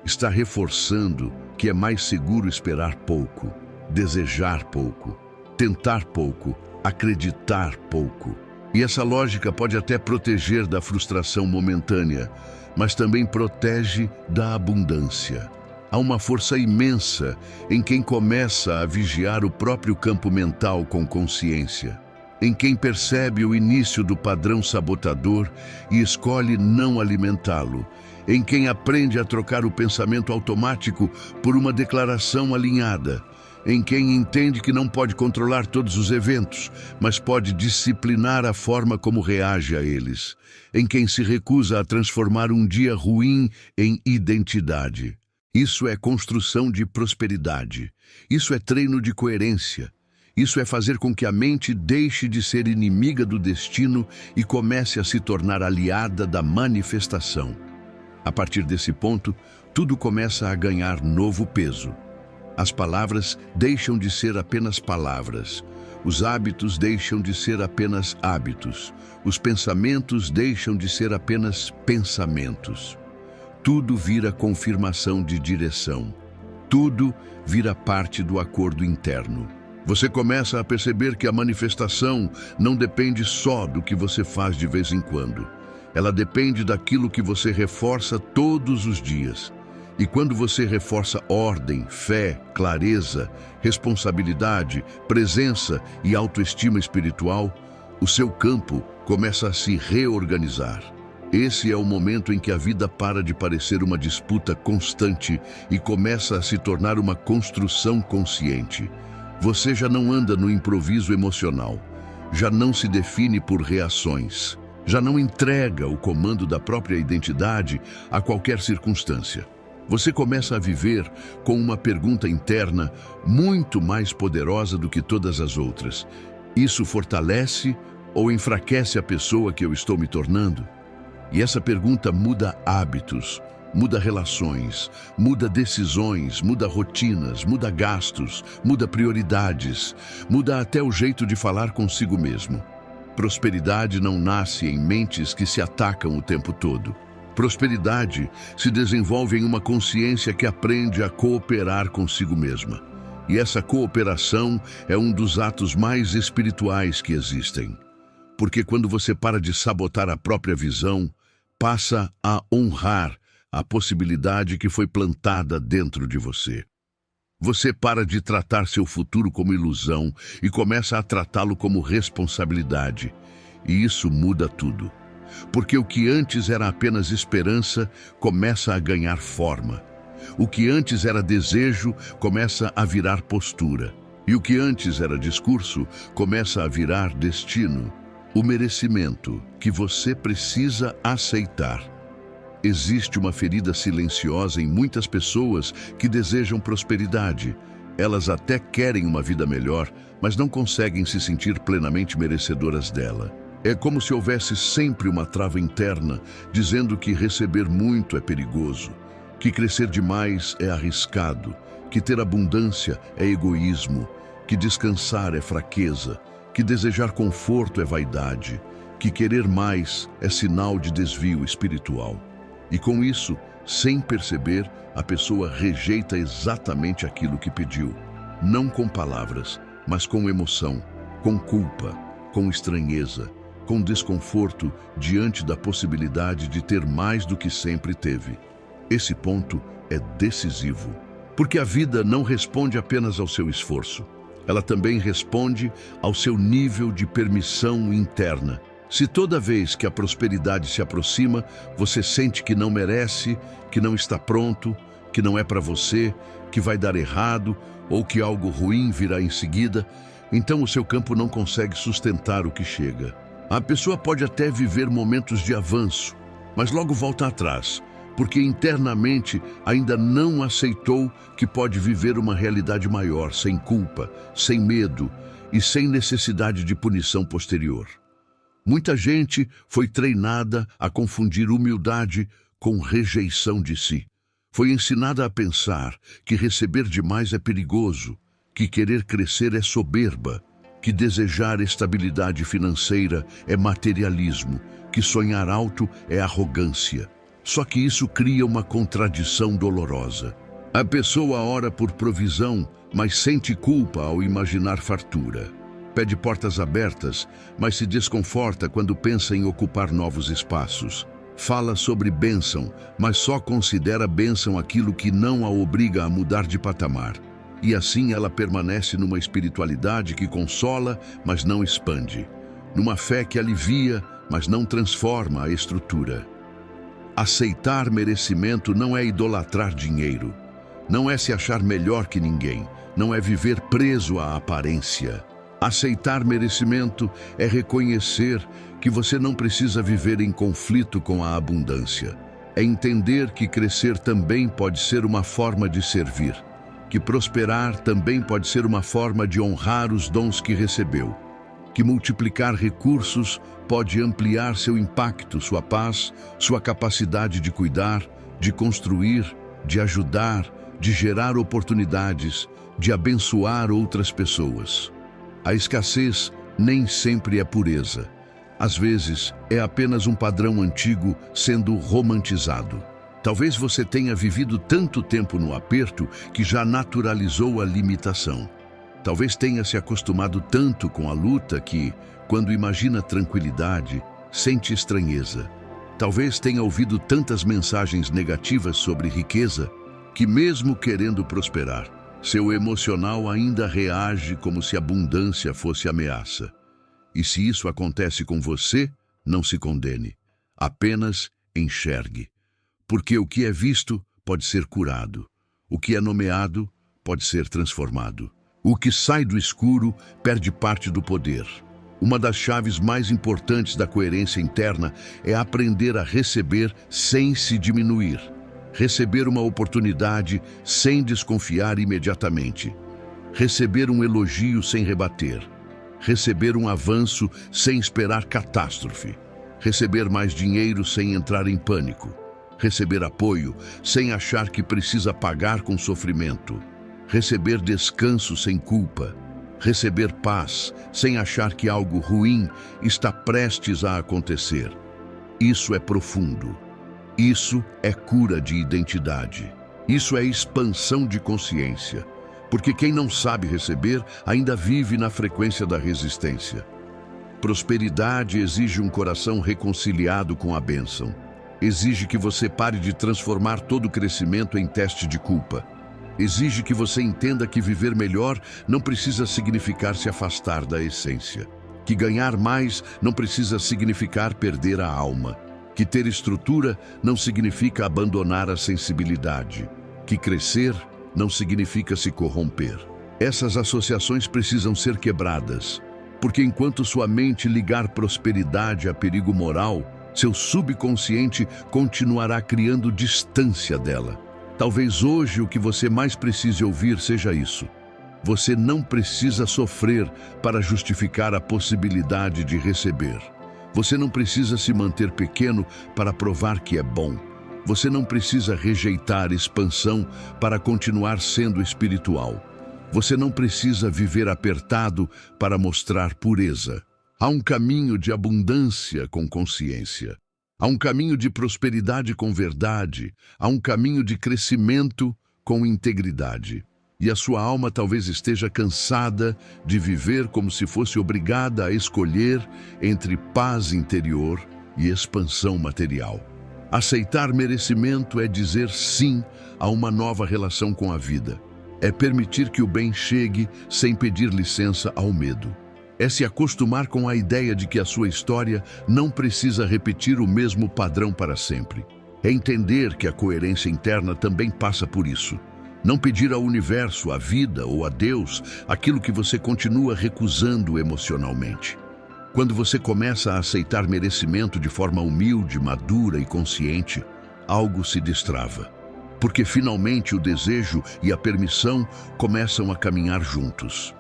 Está reforçando que é mais seguro esperar pouco, desejar pouco, tentar pouco, acreditar pouco. E essa lógica pode até proteger da frustração momentânea, mas também protege da abundância. Há uma força imensa em quem começa a vigiar o próprio campo mental com consciência, em quem percebe o início do padrão sabotador e escolhe não alimentá-lo, em quem aprende a trocar o pensamento automático por uma declaração alinhada, em quem entende que não pode controlar todos os eventos, mas pode disciplinar a forma como reage a eles, em quem se recusa a transformar um dia ruim em identidade. Isso é construção de prosperidade. Isso é treino de coerência. Isso é fazer com que a mente deixe de ser inimiga do destino e comece a se tornar aliada da manifestação. A partir desse ponto, tudo começa a ganhar novo peso. As palavras deixam de ser apenas palavras. Os hábitos deixam de ser apenas hábitos. Os pensamentos deixam de ser apenas pensamentos. Tudo vira confirmação de direção. Tudo vira parte do acordo interno. Você começa a perceber que a manifestação não depende só do que você faz de vez em quando. Ela depende daquilo que você reforça todos os dias. E quando você reforça ordem, fé, clareza, responsabilidade, presença e autoestima espiritual, o seu campo começa a se reorganizar. Esse é o momento em que a vida para de parecer uma disputa constante e começa a se tornar uma construção consciente. Você já não anda no improviso emocional, já não se define por reações, já não entrega o comando da própria identidade a qualquer circunstância. Você começa a viver com uma pergunta interna muito mais poderosa do que todas as outras. Isso fortalece ou enfraquece a pessoa que eu estou me tornando? E essa pergunta muda hábitos, muda relações, muda decisões, muda rotinas, muda gastos, muda prioridades, muda até o jeito de falar consigo mesmo. Prosperidade não nasce em mentes que se atacam o tempo todo. Prosperidade se desenvolve em uma consciência que aprende a cooperar consigo mesma. E essa cooperação é um dos atos mais espirituais que existem. Porque quando você para de sabotar a própria visão, passa a honrar a possibilidade que foi plantada dentro de você. Você para de tratar seu futuro como ilusão e começa a tratá-lo como responsabilidade. E isso muda tudo. Porque o que antes era apenas esperança começa a ganhar forma. O que antes era desejo começa a virar postura. E o que antes era discurso começa a virar destino. O merecimento que você precisa aceitar. Existe uma ferida silenciosa em muitas pessoas que desejam prosperidade. Elas até querem uma vida melhor, mas não conseguem se sentir plenamente merecedoras dela. É como se houvesse sempre uma trava interna, dizendo que receber muito é perigoso, que crescer demais é arriscado, que ter abundância é egoísmo, que descansar é fraqueza, que desejar conforto é vaidade, que querer mais é sinal de desvio espiritual. E com isso, sem perceber, a pessoa rejeita exatamente aquilo que pediu. Não com palavras, mas com emoção, com culpa, com estranheza, com desconforto diante da possibilidade de ter mais do que sempre teve. Esse ponto é decisivo, porque a vida não responde apenas ao seu esforço. Ela também responde ao seu nível de permissão interna. Se toda vez que a prosperidade se aproxima, você sente que não merece, que não está pronto, que não é para você, que vai dar errado ou que algo ruim virá em seguida, então o seu campo não consegue sustentar o que chega. A pessoa pode até viver momentos de avanço, mas logo volta atrás, porque internamente ainda não aceitou que pode viver uma realidade maior, sem culpa, sem medo e sem necessidade de punição posterior. Muita gente foi treinada a confundir humildade com rejeição de si. Foi ensinada a pensar que receber demais é perigoso, que querer crescer é soberba, que desejar estabilidade financeira é materialismo, que sonhar alto é arrogância. Só que isso cria uma contradição dolorosa. A pessoa ora por provisão, mas sente culpa ao imaginar fartura. Pede portas abertas, mas se desconforta quando pensa em ocupar novos espaços. Fala sobre bênção, mas só considera bênção aquilo que não a obriga a mudar de patamar. E assim ela permanece numa espiritualidade que consola, mas não expande. Numa fé que alivia, mas não transforma a estrutura. Aceitar merecimento não é idolatrar dinheiro. Não é se achar melhor que ninguém. Não é viver preso à aparência. Aceitar merecimento é reconhecer que você não precisa viver em conflito com a abundância. É entender que crescer também pode ser uma forma de servir. Que prosperar também pode ser uma forma de honrar os dons que recebeu. Que multiplicar recursos pode ampliar seu impacto, sua paz, sua capacidade de cuidar, de construir, de ajudar, de gerar oportunidades, de abençoar outras pessoas. A escassez nem sempre é pureza. Às vezes, é apenas um padrão antigo sendo romantizado. Talvez você tenha vivido tanto tempo no aperto que já naturalizou a limitação. Talvez tenha se acostumado tanto com a luta que, quando imagina tranquilidade, sente estranheza. Talvez tenha ouvido tantas mensagens negativas sobre riqueza que, mesmo querendo prosperar, seu emocional ainda reage como se a abundância fosse ameaça. E se isso acontece com você, não se condene. Apenas enxergue. Porque o que é visto pode ser curado. O que é nomeado pode ser transformado. O que sai do escuro perde parte do poder. Uma das chaves mais importantes da coerência interna é aprender a receber sem se diminuir. Receber uma oportunidade sem desconfiar imediatamente. Receber um elogio sem rebater. Receber um avanço sem esperar catástrofe. Receber mais dinheiro sem entrar em pânico. Receber apoio sem achar que precisa pagar com sofrimento. Receber descanso sem culpa. Receber paz sem achar que algo ruim está prestes a acontecer. Isso é profundo. Isso é cura de identidade. Isso é expansão de consciência. Porque quem não sabe receber ainda vive na frequência da resistência. Prosperidade exige um coração reconciliado com a bênção. Exige que você pare de transformar todo crescimento em teste de culpa. Exige que você entenda que viver melhor não precisa significar se afastar da essência. Que ganhar mais não precisa significar perder a alma. Que ter estrutura não significa abandonar a sensibilidade. Que crescer não significa se corromper. Essas associações precisam ser quebradas, porque enquanto sua mente ligar prosperidade a perigo moral, seu subconsciente continuará criando distância dela. Talvez hoje o que você mais precise ouvir seja isso. Você não precisa sofrer para justificar a possibilidade de receber. Você não precisa se manter pequeno para provar que é bom. Você não precisa rejeitar expansão para continuar sendo espiritual. Você não precisa viver apertado para mostrar pureza. Há um caminho de abundância com consciência. Há um caminho de prosperidade com verdade. Há um caminho de crescimento com integridade. E a sua alma talvez esteja cansada de viver como se fosse obrigada a escolher entre paz interior e expansão material. Aceitar merecimento é dizer sim a uma nova relação com a vida. É permitir que o bem chegue sem pedir licença ao medo. É se acostumar com a ideia de que a sua história não precisa repetir o mesmo padrão para sempre. É entender que a coerência interna também passa por isso. Não pedir ao universo, à vida ou a Deus aquilo que você continua recusando emocionalmente. Quando você começa a aceitar merecimento de forma humilde, madura e consciente, algo se destrava. Porque finalmente o desejo e a permissão começam a caminhar juntos.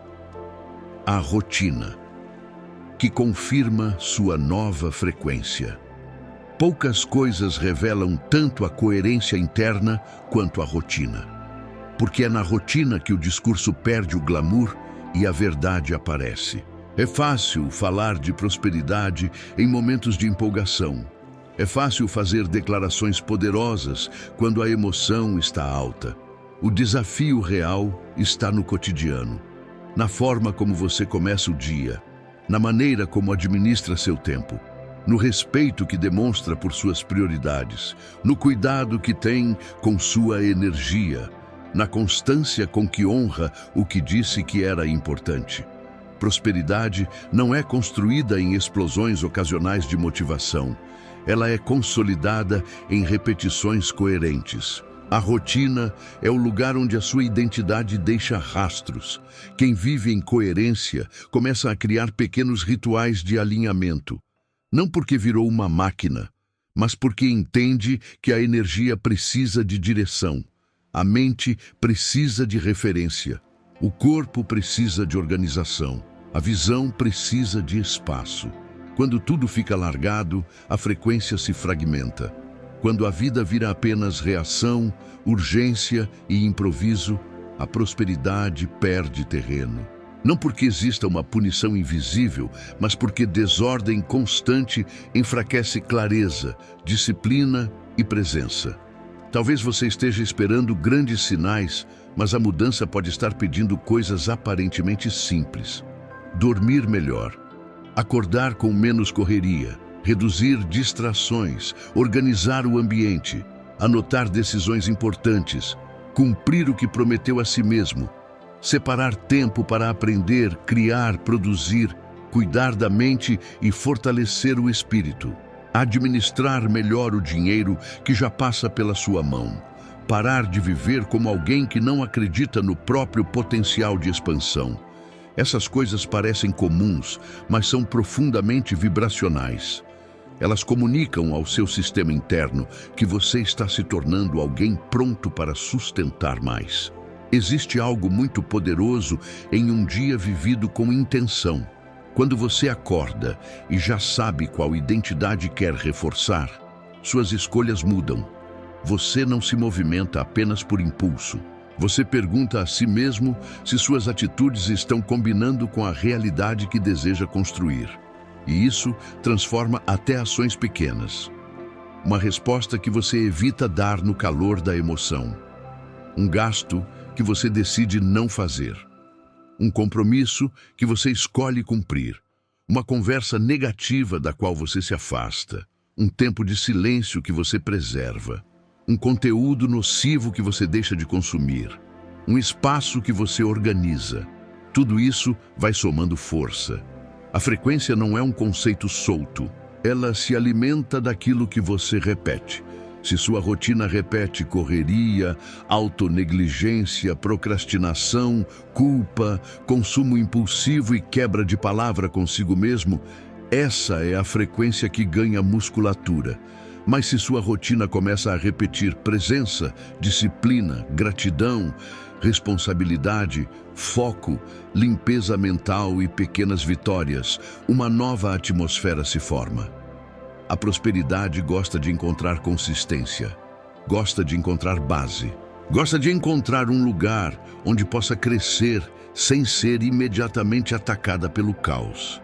A rotina, que confirma sua nova frequência. Poucas coisas revelam tanto a coerência interna quanto a rotina. Porque é na rotina que o discurso perde o glamour e a verdade aparece. É fácil falar de prosperidade em momentos de empolgação. É fácil fazer declarações poderosas quando a emoção está alta. O desafio real está no cotidiano, na forma como você começa o dia, na maneira como administra seu tempo, no respeito que demonstra por suas prioridades, no cuidado que tem com sua energia, na constância com que honra o que disse que era importante. Prosperidade não é construída em explosões ocasionais de motivação. Ela é consolidada em repetições coerentes. A rotina é o lugar onde a sua identidade deixa rastros. Quem vive em coerência começa a criar pequenos rituais de alinhamento. Não porque virou uma máquina, mas porque entende que a energia precisa de direção. A mente precisa de referência, o corpo precisa de organização, a visão precisa de espaço. Quando tudo fica largado, a frequência se fragmenta. Quando a vida vira apenas reação, urgência e improviso, a prosperidade perde terreno. Não porque exista uma punição invisível, mas porque desordem constante enfraquece clareza, disciplina e presença. Talvez você esteja esperando grandes sinais, mas a mudança pode estar pedindo coisas aparentemente simples. Dormir melhor, acordar com menos correria, reduzir distrações, organizar o ambiente, anotar decisões importantes, cumprir o que prometeu a si mesmo, separar tempo para aprender, criar, produzir, cuidar da mente e fortalecer o espírito. Administrar melhor o dinheiro que já passa pela sua mão. Parar de viver como alguém que não acredita no próprio potencial de expansão. Essas coisas parecem comuns, mas são profundamente vibracionais. Elas comunicam ao seu sistema interno que você está se tornando alguém pronto para sustentar mais. Existe algo muito poderoso em um dia vivido com intenção. Quando você acorda e já sabe qual identidade quer reforçar, suas escolhas mudam. Você não se movimenta apenas por impulso. Você pergunta a si mesmo se suas atitudes estão combinando com a realidade que deseja construir. E isso transforma até ações pequenas. Uma resposta que você evita dar no calor da emoção. Um gasto que você decide não fazer. Um compromisso que você escolhe cumprir. Uma conversa negativa da qual você se afasta. Um tempo de silêncio que você preserva. Um conteúdo nocivo que você deixa de consumir. Um espaço que você organiza. Tudo isso vai somando força. A frequência não é um conceito solto. Ela se alimenta daquilo que você repete. Se sua rotina repete correria, autonegligência, procrastinação, culpa, consumo impulsivo e quebra de palavra consigo mesmo, essa é a frequência que ganha musculatura. Mas se sua rotina começa a repetir presença, disciplina, gratidão, responsabilidade, foco, limpeza mental e pequenas vitórias, uma nova atmosfera se forma. A prosperidade gosta de encontrar consistência, gosta de encontrar base, gosta de encontrar um lugar onde possa crescer sem ser imediatamente atacada pelo caos.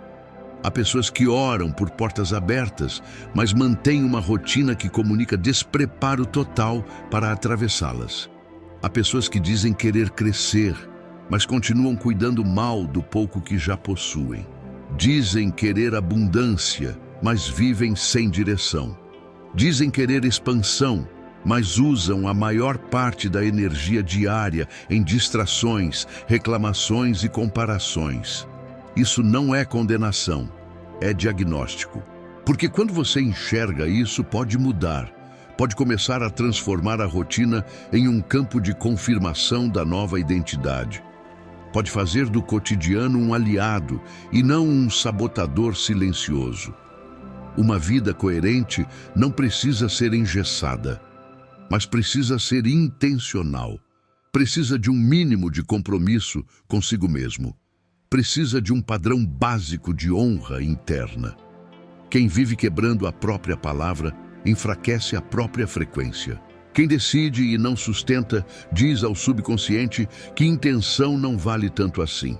Há pessoas que oram por portas abertas, mas mantêm uma rotina que comunica despreparo total para atravessá-las. Há pessoas que dizem querer crescer, mas continuam cuidando mal do pouco que já possuem. Dizem querer abundância, mas vivem sem direção. Dizem querer expansão, mas usam a maior parte da energia diária em distrações, reclamações e comparações. Isso não é condenação, é diagnóstico. Porque quando você enxerga isso, pode mudar. Pode começar a transformar a rotina em um campo de confirmação da nova identidade. Pode fazer do cotidiano um aliado e não um sabotador silencioso. Uma vida coerente não precisa ser engessada, mas precisa ser intencional. Precisa de um mínimo de compromisso consigo mesmo. Precisa de um padrão básico de honra interna. Quem vive quebrando a própria palavra enfraquece a própria frequência. Quem decide e não sustenta diz ao subconsciente que intenção não vale tanto assim.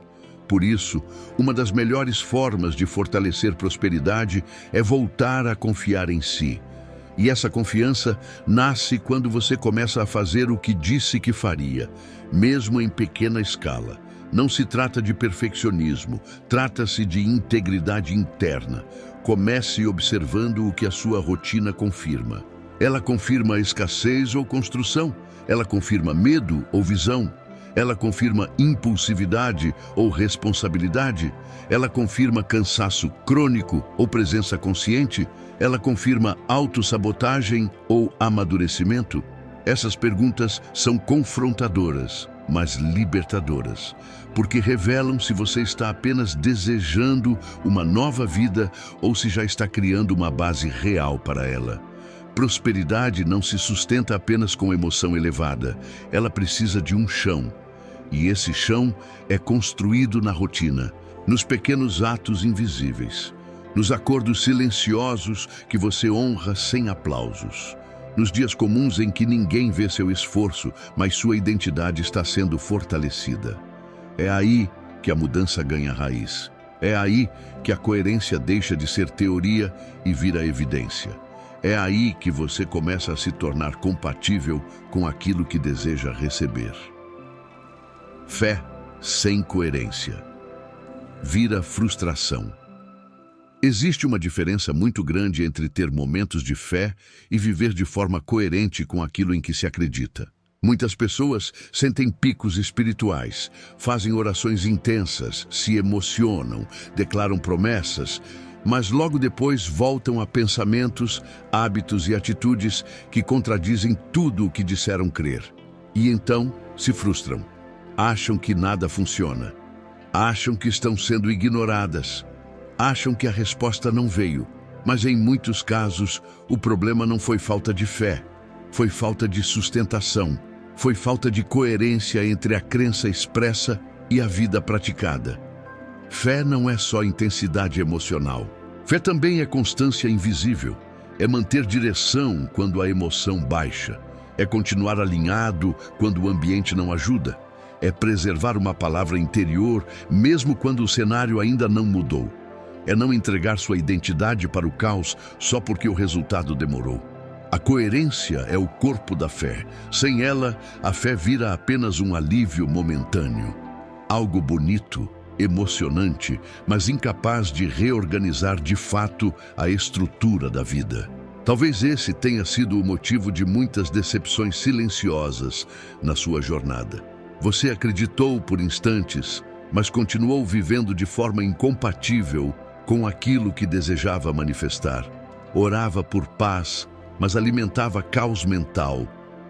Por isso, uma das melhores formas de fortalecer prosperidade é voltar a confiar em si. E essa confiança nasce quando você começa a fazer o que disse que faria, mesmo em pequena escala. Não se trata de perfeccionismo, trata-se de integridade interna. Comece observando o que a sua rotina confirma. Ela confirma escassez ou construção? Ela confirma medo ou visão? Ela confirma impulsividade ou responsabilidade? Ela confirma cansaço crônico ou presença consciente? Ela confirma autossabotagem ou amadurecimento? Essas perguntas são confrontadoras, mas libertadoras, porque revelam se você está apenas desejando uma nova vida ou se já está criando uma base real para ela. Prosperidade não se sustenta apenas com emoção elevada, ela precisa de um chão. E esse chão é construído na rotina, nos pequenos atos invisíveis, nos acordos silenciosos que você honra sem aplausos, nos dias comuns em que ninguém vê seu esforço, mas sua identidade está sendo fortalecida. É aí que a mudança ganha raiz. É aí que a coerência deixa de ser teoria e vira evidência. É aí que você começa a se tornar compatível com aquilo que deseja receber. Fé sem coerência vira frustração. Existe uma diferença muito grande entre ter momentos de fé e viver de forma coerente com aquilo em que se acredita. Muitas pessoas sentem picos espirituais, fazem orações intensas, se emocionam, declaram promessas, mas logo depois voltam a pensamentos, hábitos e atitudes que contradizem tudo o que disseram crer. E então se frustram. Acham que nada funciona. Acham que estão sendo ignoradas. Acham que a resposta não veio. Mas em muitos casos, o problema não foi falta de fé. Foi falta de sustentação. Foi falta de coerência entre a crença expressa e a vida praticada. Fé não é só intensidade emocional. Fé também é constância invisível. É manter direção quando a emoção baixa. É continuar alinhado quando o ambiente não ajuda. É preservar uma palavra interior, mesmo quando o cenário ainda não mudou. É não entregar sua identidade para o caos só porque o resultado demorou. A coerência é o corpo da fé. Sem ela, a fé vira apenas um alívio momentâneo. Algo bonito, emocionante, mas incapaz de reorganizar de fato a estrutura da vida. Talvez esse tenha sido o motivo de muitas decepções silenciosas na sua jornada. Você acreditou por instantes, mas continuou vivendo de forma incompatível com aquilo que desejava manifestar. Orava por paz, mas alimentava caos mental.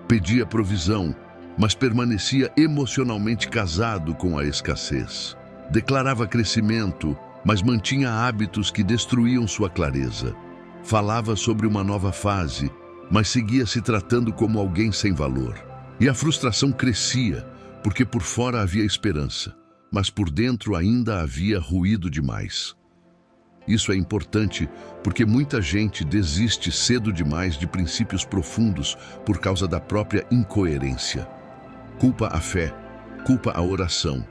Pedia provisão, mas permanecia emocionalmente casado com a escassez. Declarava crescimento, mas mantinha hábitos que destruíam sua clareza. Falava sobre uma nova fase, mas seguia se tratando como alguém sem valor. E a frustração crescia, porque por fora havia esperança, mas por dentro ainda havia ruído demais. Isso é importante porque muita gente desiste cedo demais de princípios profundos por causa da própria incoerência. Culpa a fé, culpa a oração,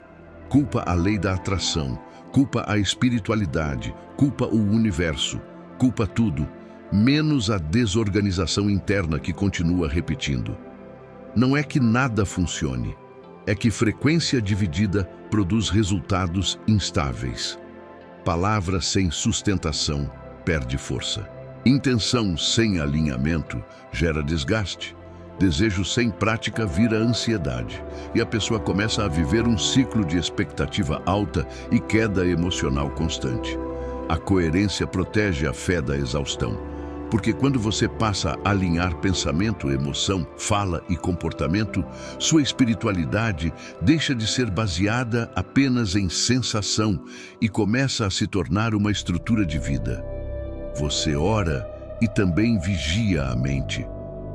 culpa a lei da atração, culpa a espiritualidade, culpa o universo, culpa tudo, menos a desorganização interna que continua repetindo. Não é que nada funcione, é que frequência dividida produz resultados instáveis. Palavra sem sustentação perde força. Intenção sem alinhamento gera desgaste. Desejo sem prática vira ansiedade. E a pessoa começa a viver um ciclo de expectativa alta e queda emocional constante. A coerência protege a fé da exaustão. Porque quando você passa a alinhar pensamento, emoção, fala e comportamento, sua espiritualidade deixa de ser baseada apenas em sensação e começa a se tornar uma estrutura de vida. Você ora e também vigia a mente.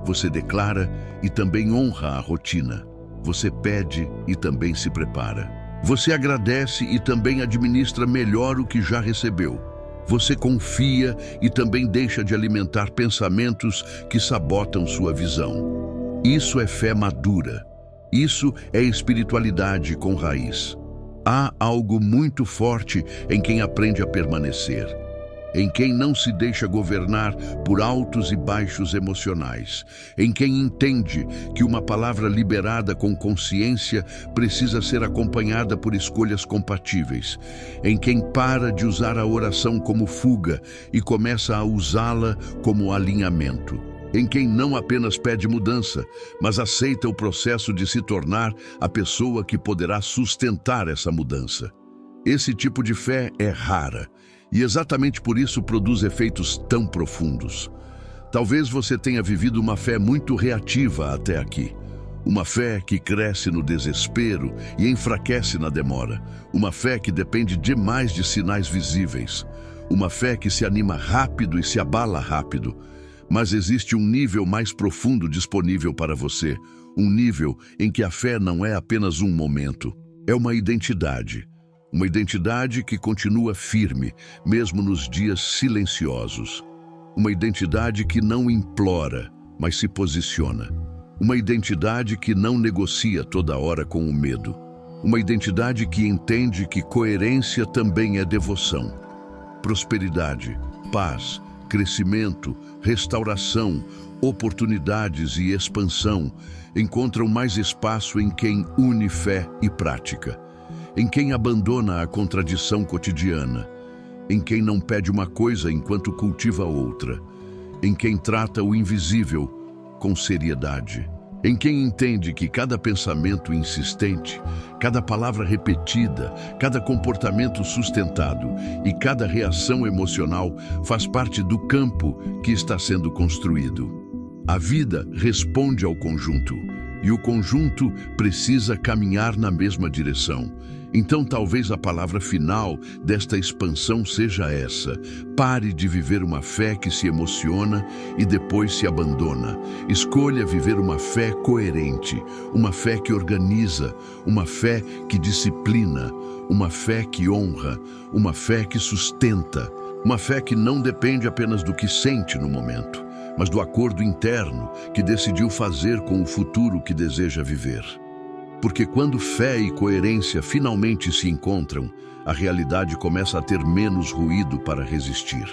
Você declara e também honra a rotina. Você pede e também se prepara. Você agradece e também administra melhor o que já recebeu. Você confia e também deixa de alimentar pensamentos que sabotam sua visão. Isso é fé madura. Isso é espiritualidade com raiz. Há algo muito forte em quem aprende a permanecer, em quem não se deixa governar por altos e baixos emocionais, em quem entende que uma palavra liberada com consciência precisa ser acompanhada por escolhas compatíveis, em quem para de usar a oração como fuga e começa a usá-la como alinhamento, em quem não apenas pede mudança, mas aceita o processo de se tornar a pessoa que poderá sustentar essa mudança. Esse tipo de fé é rara, e exatamente por isso produz efeitos tão profundos. Talvez você tenha vivido uma fé muito reativa até aqui. Uma fé que cresce no desespero e enfraquece na demora. Uma fé que depende demais de sinais visíveis. Uma fé que se anima rápido e se abala rápido. Mas existe um nível mais profundo disponível para você. Um nível em que a fé não é apenas um momento. É uma identidade. Uma identidade que continua firme, mesmo nos dias silenciosos. Uma identidade que não implora, mas se posiciona. Uma identidade que não negocia toda hora com o medo. Uma identidade que entende que coerência também é devoção. Prosperidade, paz, crescimento, restauração, oportunidades e expansão encontram mais espaço em quem une fé e prática. Em quem abandona a contradição cotidiana, em quem não pede uma coisa enquanto cultiva outra, em quem trata o invisível com seriedade, em quem entende que cada pensamento insistente, cada palavra repetida, cada comportamento sustentado e cada reação emocional faz parte do campo que está sendo construído. A vida responde ao conjunto, e o conjunto precisa caminhar na mesma direção. Então talvez a palavra final desta expansão seja essa: pare de viver uma fé que se emociona e depois se abandona. Escolha viver uma fé coerente, uma fé que organiza, uma fé que disciplina, uma fé que honra, uma fé que sustenta, uma fé que não depende apenas do que sente no momento, mas do acordo interno que decidiu fazer com o futuro que deseja viver. Porque quando fé e coerência finalmente se encontram, a realidade começa a ter menos ruído para resistir.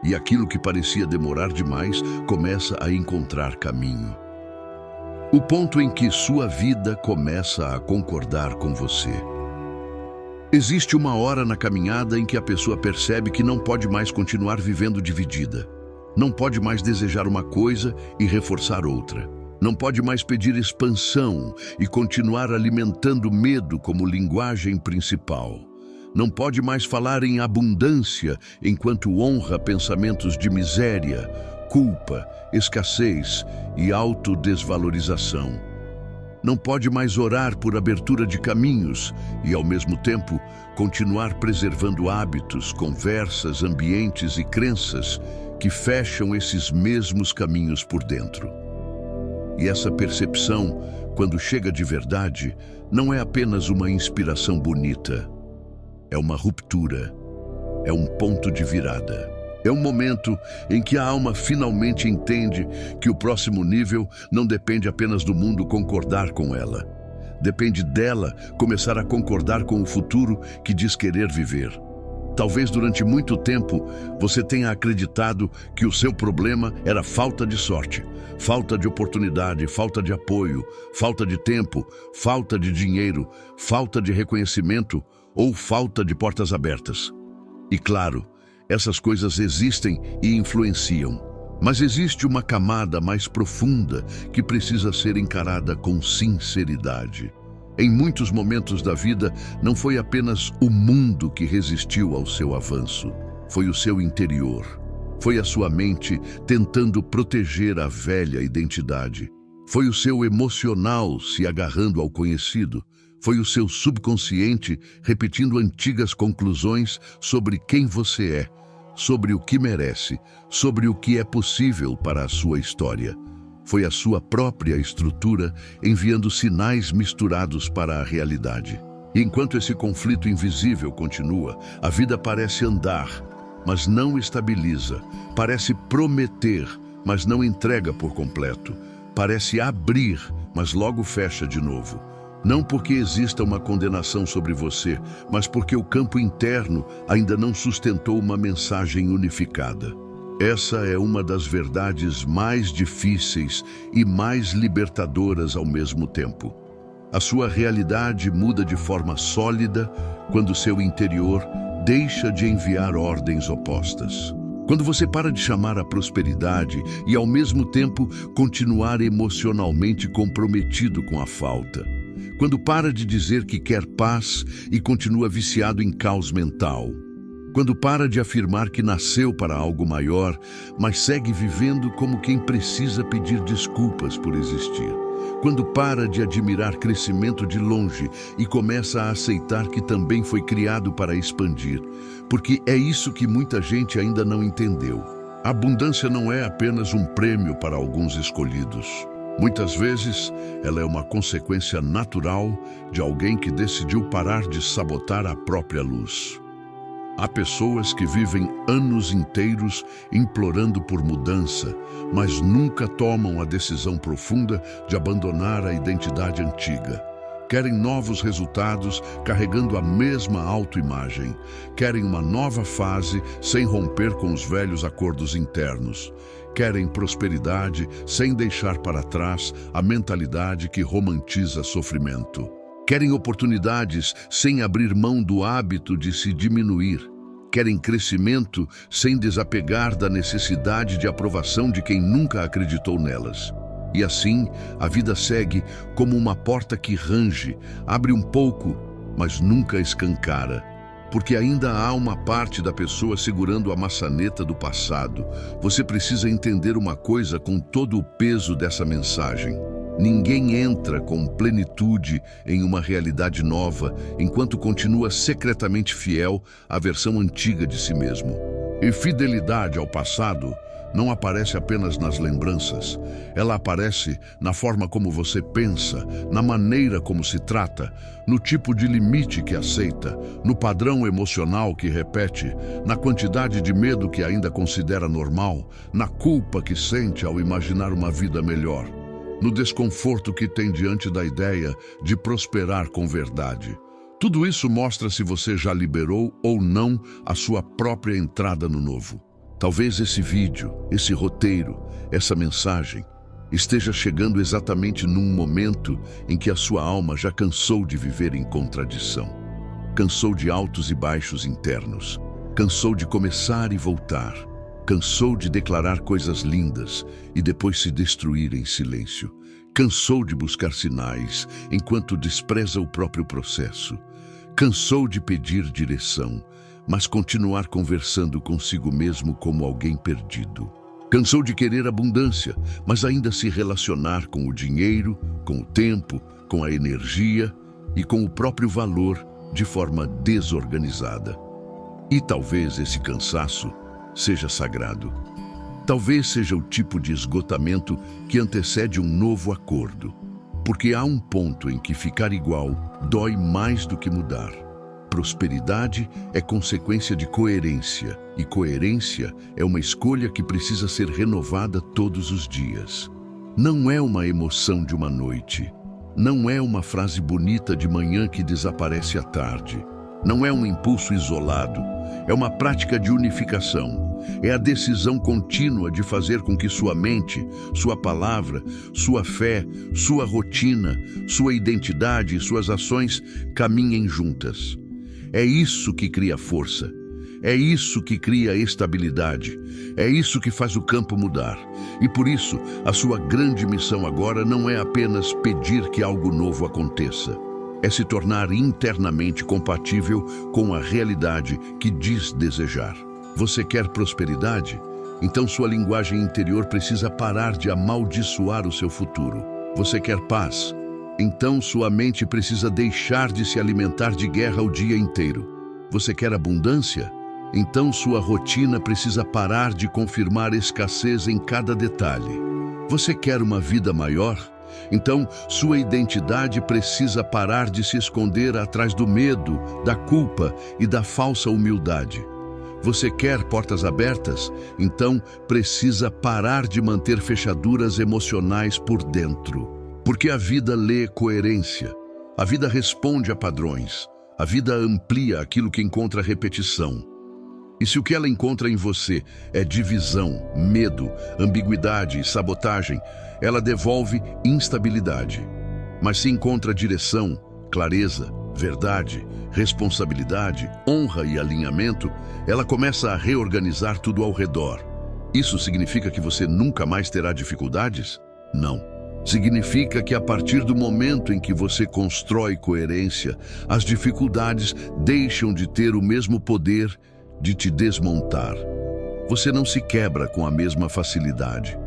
E aquilo que parecia demorar demais começa a encontrar caminho. O ponto em que sua vida começa a concordar com você. Existe uma hora na caminhada em que a pessoa percebe que não pode mais continuar vivendo dividida. Não pode mais desejar uma coisa e reforçar outra. Não pode mais pedir expansão e continuar alimentando medo como linguagem principal. Não pode mais falar em abundância enquanto honra pensamentos de miséria, culpa, escassez e autodesvalorização. Não pode mais orar por abertura de caminhos e, ao mesmo tempo, continuar preservando hábitos, conversas, ambientes e crenças que fecham esses mesmos caminhos por dentro. E essa percepção, quando chega de verdade, não é apenas uma inspiração bonita. É uma ruptura. É um ponto de virada. É um momento em que a alma finalmente entende que o próximo nível não depende apenas do mundo concordar com ela. Depende dela começar a concordar com o futuro que diz querer viver. Talvez durante muito tempo você tenha acreditado que o seu problema era falta de sorte, falta de oportunidade, falta de apoio, falta de tempo, falta de dinheiro, falta de reconhecimento ou falta de portas abertas. E claro, essas coisas existem e influenciam. Mas existe uma camada mais profunda que precisa ser encarada com sinceridade. Em muitos momentos da vida, não foi apenas o mundo que resistiu ao seu avanço, foi o seu interior. Foi a sua mente tentando proteger a velha identidade. Foi o seu emocional se agarrando ao conhecido. Foi o seu subconsciente repetindo antigas conclusões sobre quem você é, sobre o que merece, sobre o que é possível para a sua história. Foi a sua própria estrutura enviando sinais misturados para a realidade. E enquanto esse conflito invisível continua, a vida parece andar, mas não estabiliza. Parece prometer, mas não entrega por completo. Parece abrir, mas logo fecha de novo. Não porque exista uma condenação sobre você, mas porque o campo interno ainda não sustentou uma mensagem unificada. Essa é uma das verdades mais difíceis e mais libertadoras ao mesmo tempo. A sua realidade muda de forma sólida quando seu interior deixa de enviar ordens opostas. Quando você para de chamar a prosperidade e, ao mesmo tempo, continuar emocionalmente comprometido com a falta. Quando para de dizer que quer paz e continua viciado em caos mental. Quando para de afirmar que nasceu para algo maior, mas segue vivendo como quem precisa pedir desculpas por existir. Quando para de admirar crescimento de longe e começa a aceitar que também foi criado para expandir. Porque é isso que muita gente ainda não entendeu. A abundância não é apenas um prêmio para alguns escolhidos. Muitas vezes, ela é uma consequência natural de alguém que decidiu parar de sabotar a própria luz. Há pessoas que vivem anos inteiros implorando por mudança, mas nunca tomam a decisão profunda de abandonar a identidade antiga. Querem novos resultados carregando a mesma autoimagem. Querem uma nova fase sem romper com os velhos acordos internos. Querem prosperidade sem deixar para trás a mentalidade que romantiza sofrimento. Querem oportunidades sem abrir mão do hábito de se diminuir. Querem crescimento sem desapegar da necessidade de aprovação de quem nunca acreditou nelas. E assim, a vida segue como uma porta que range, abre um pouco, mas nunca escancara. Porque ainda há uma parte da pessoa segurando a maçaneta do passado. Você precisa entender uma coisa com todo o peso dessa mensagem. Ninguém entra com plenitude em uma realidade nova enquanto continua secretamente fiel à versão antiga de si mesmo. E fidelidade ao passado não aparece apenas nas lembranças. Ela aparece na forma como você pensa, na maneira como se trata, no tipo de limite que aceita, no padrão emocional que repete, na quantidade de medo que ainda considera normal, na culpa que sente ao imaginar uma vida melhor, no desconforto que tem diante da ideia de prosperar com verdade. Tudo isso mostra se você já liberou ou não a sua própria entrada no novo. Talvez esse vídeo, esse roteiro, essa mensagem esteja chegando exatamente num momento em que a sua alma já cansou de viver em contradição. Cansou de altos e baixos internos. Cansou de começar e voltar. Cansou de declarar coisas lindas e depois se destruir em silêncio. Cansou de buscar sinais enquanto despreza o próprio processo. Cansou de pedir direção, mas continuar conversando consigo mesmo como alguém perdido. Cansou de querer abundância, mas ainda se relacionar com o dinheiro, com o tempo, com a energia e com o próprio valor de forma desorganizada. E talvez esse cansaço seja sagrado. Talvez seja o tipo de esgotamento que antecede um novo acordo. Porque há um ponto em que ficar igual dói mais do que mudar. Prosperidade é consequência de coerência, e coerência é uma escolha que precisa ser renovada todos os dias. Não é uma emoção de uma noite. Não é uma frase bonita de manhã que desaparece à tarde. Não é um impulso isolado, é uma prática de unificação. É a decisão contínua de fazer com que sua mente, sua palavra, sua fé, sua rotina, sua identidade e suas ações caminhem juntas. É isso que cria força. É isso que cria estabilidade. É isso que faz o campo mudar. E por isso, a sua grande missão agora não é apenas pedir que algo novo aconteça. É se tornar internamente compatível com a realidade que diz desejar. Você quer prosperidade? Então sua linguagem interior precisa parar de amaldiçoar o seu futuro. Você quer paz? Então sua mente precisa deixar de se alimentar de guerra o dia inteiro. Você quer abundância? Então sua rotina precisa parar de confirmar escassez em cada detalhe. Você quer uma vida maior? Então sua identidade precisa parar de se esconder atrás do medo, da culpa e da falsa humildade. Você quer portas abertas? Então precisa parar de manter fechaduras emocionais por dentro. Porque a vida lê coerência. A vida responde a padrões. A vida amplia aquilo que encontra repetição. E se o que ela encontra em você é divisão, medo, ambiguidade e sabotagem, ela devolve instabilidade. Mas se encontra direção, clareza, verdade, responsabilidade, honra e alinhamento, ela começa a reorganizar tudo ao redor. Isso significa que você nunca mais terá dificuldades? Não. Significa que a partir do momento em que você constrói coerência, as dificuldades deixam de ter o mesmo poder de te desmontar. Você não se quebra com a mesma facilidade.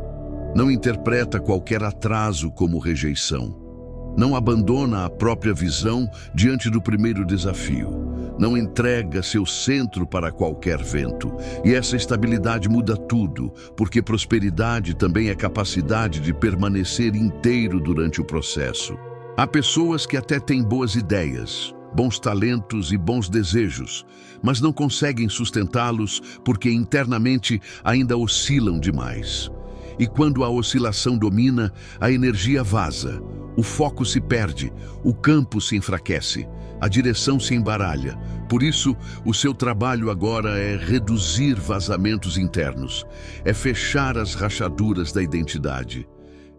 Não interpreta qualquer atraso como rejeição. Não abandona a própria visão diante do primeiro desafio. Não entrega seu centro para qualquer vento. E essa estabilidade muda tudo, porque prosperidade também é capacidade de permanecer inteiro durante o processo. Há pessoas que até têm boas ideias, bons talentos e bons desejos, mas não conseguem sustentá-los porque internamente ainda oscilam demais. E quando a oscilação domina, a energia vaza, o foco se perde, o campo se enfraquece, a direção se embaralha. Por isso, o seu trabalho agora é reduzir vazamentos internos, é fechar as rachaduras da identidade,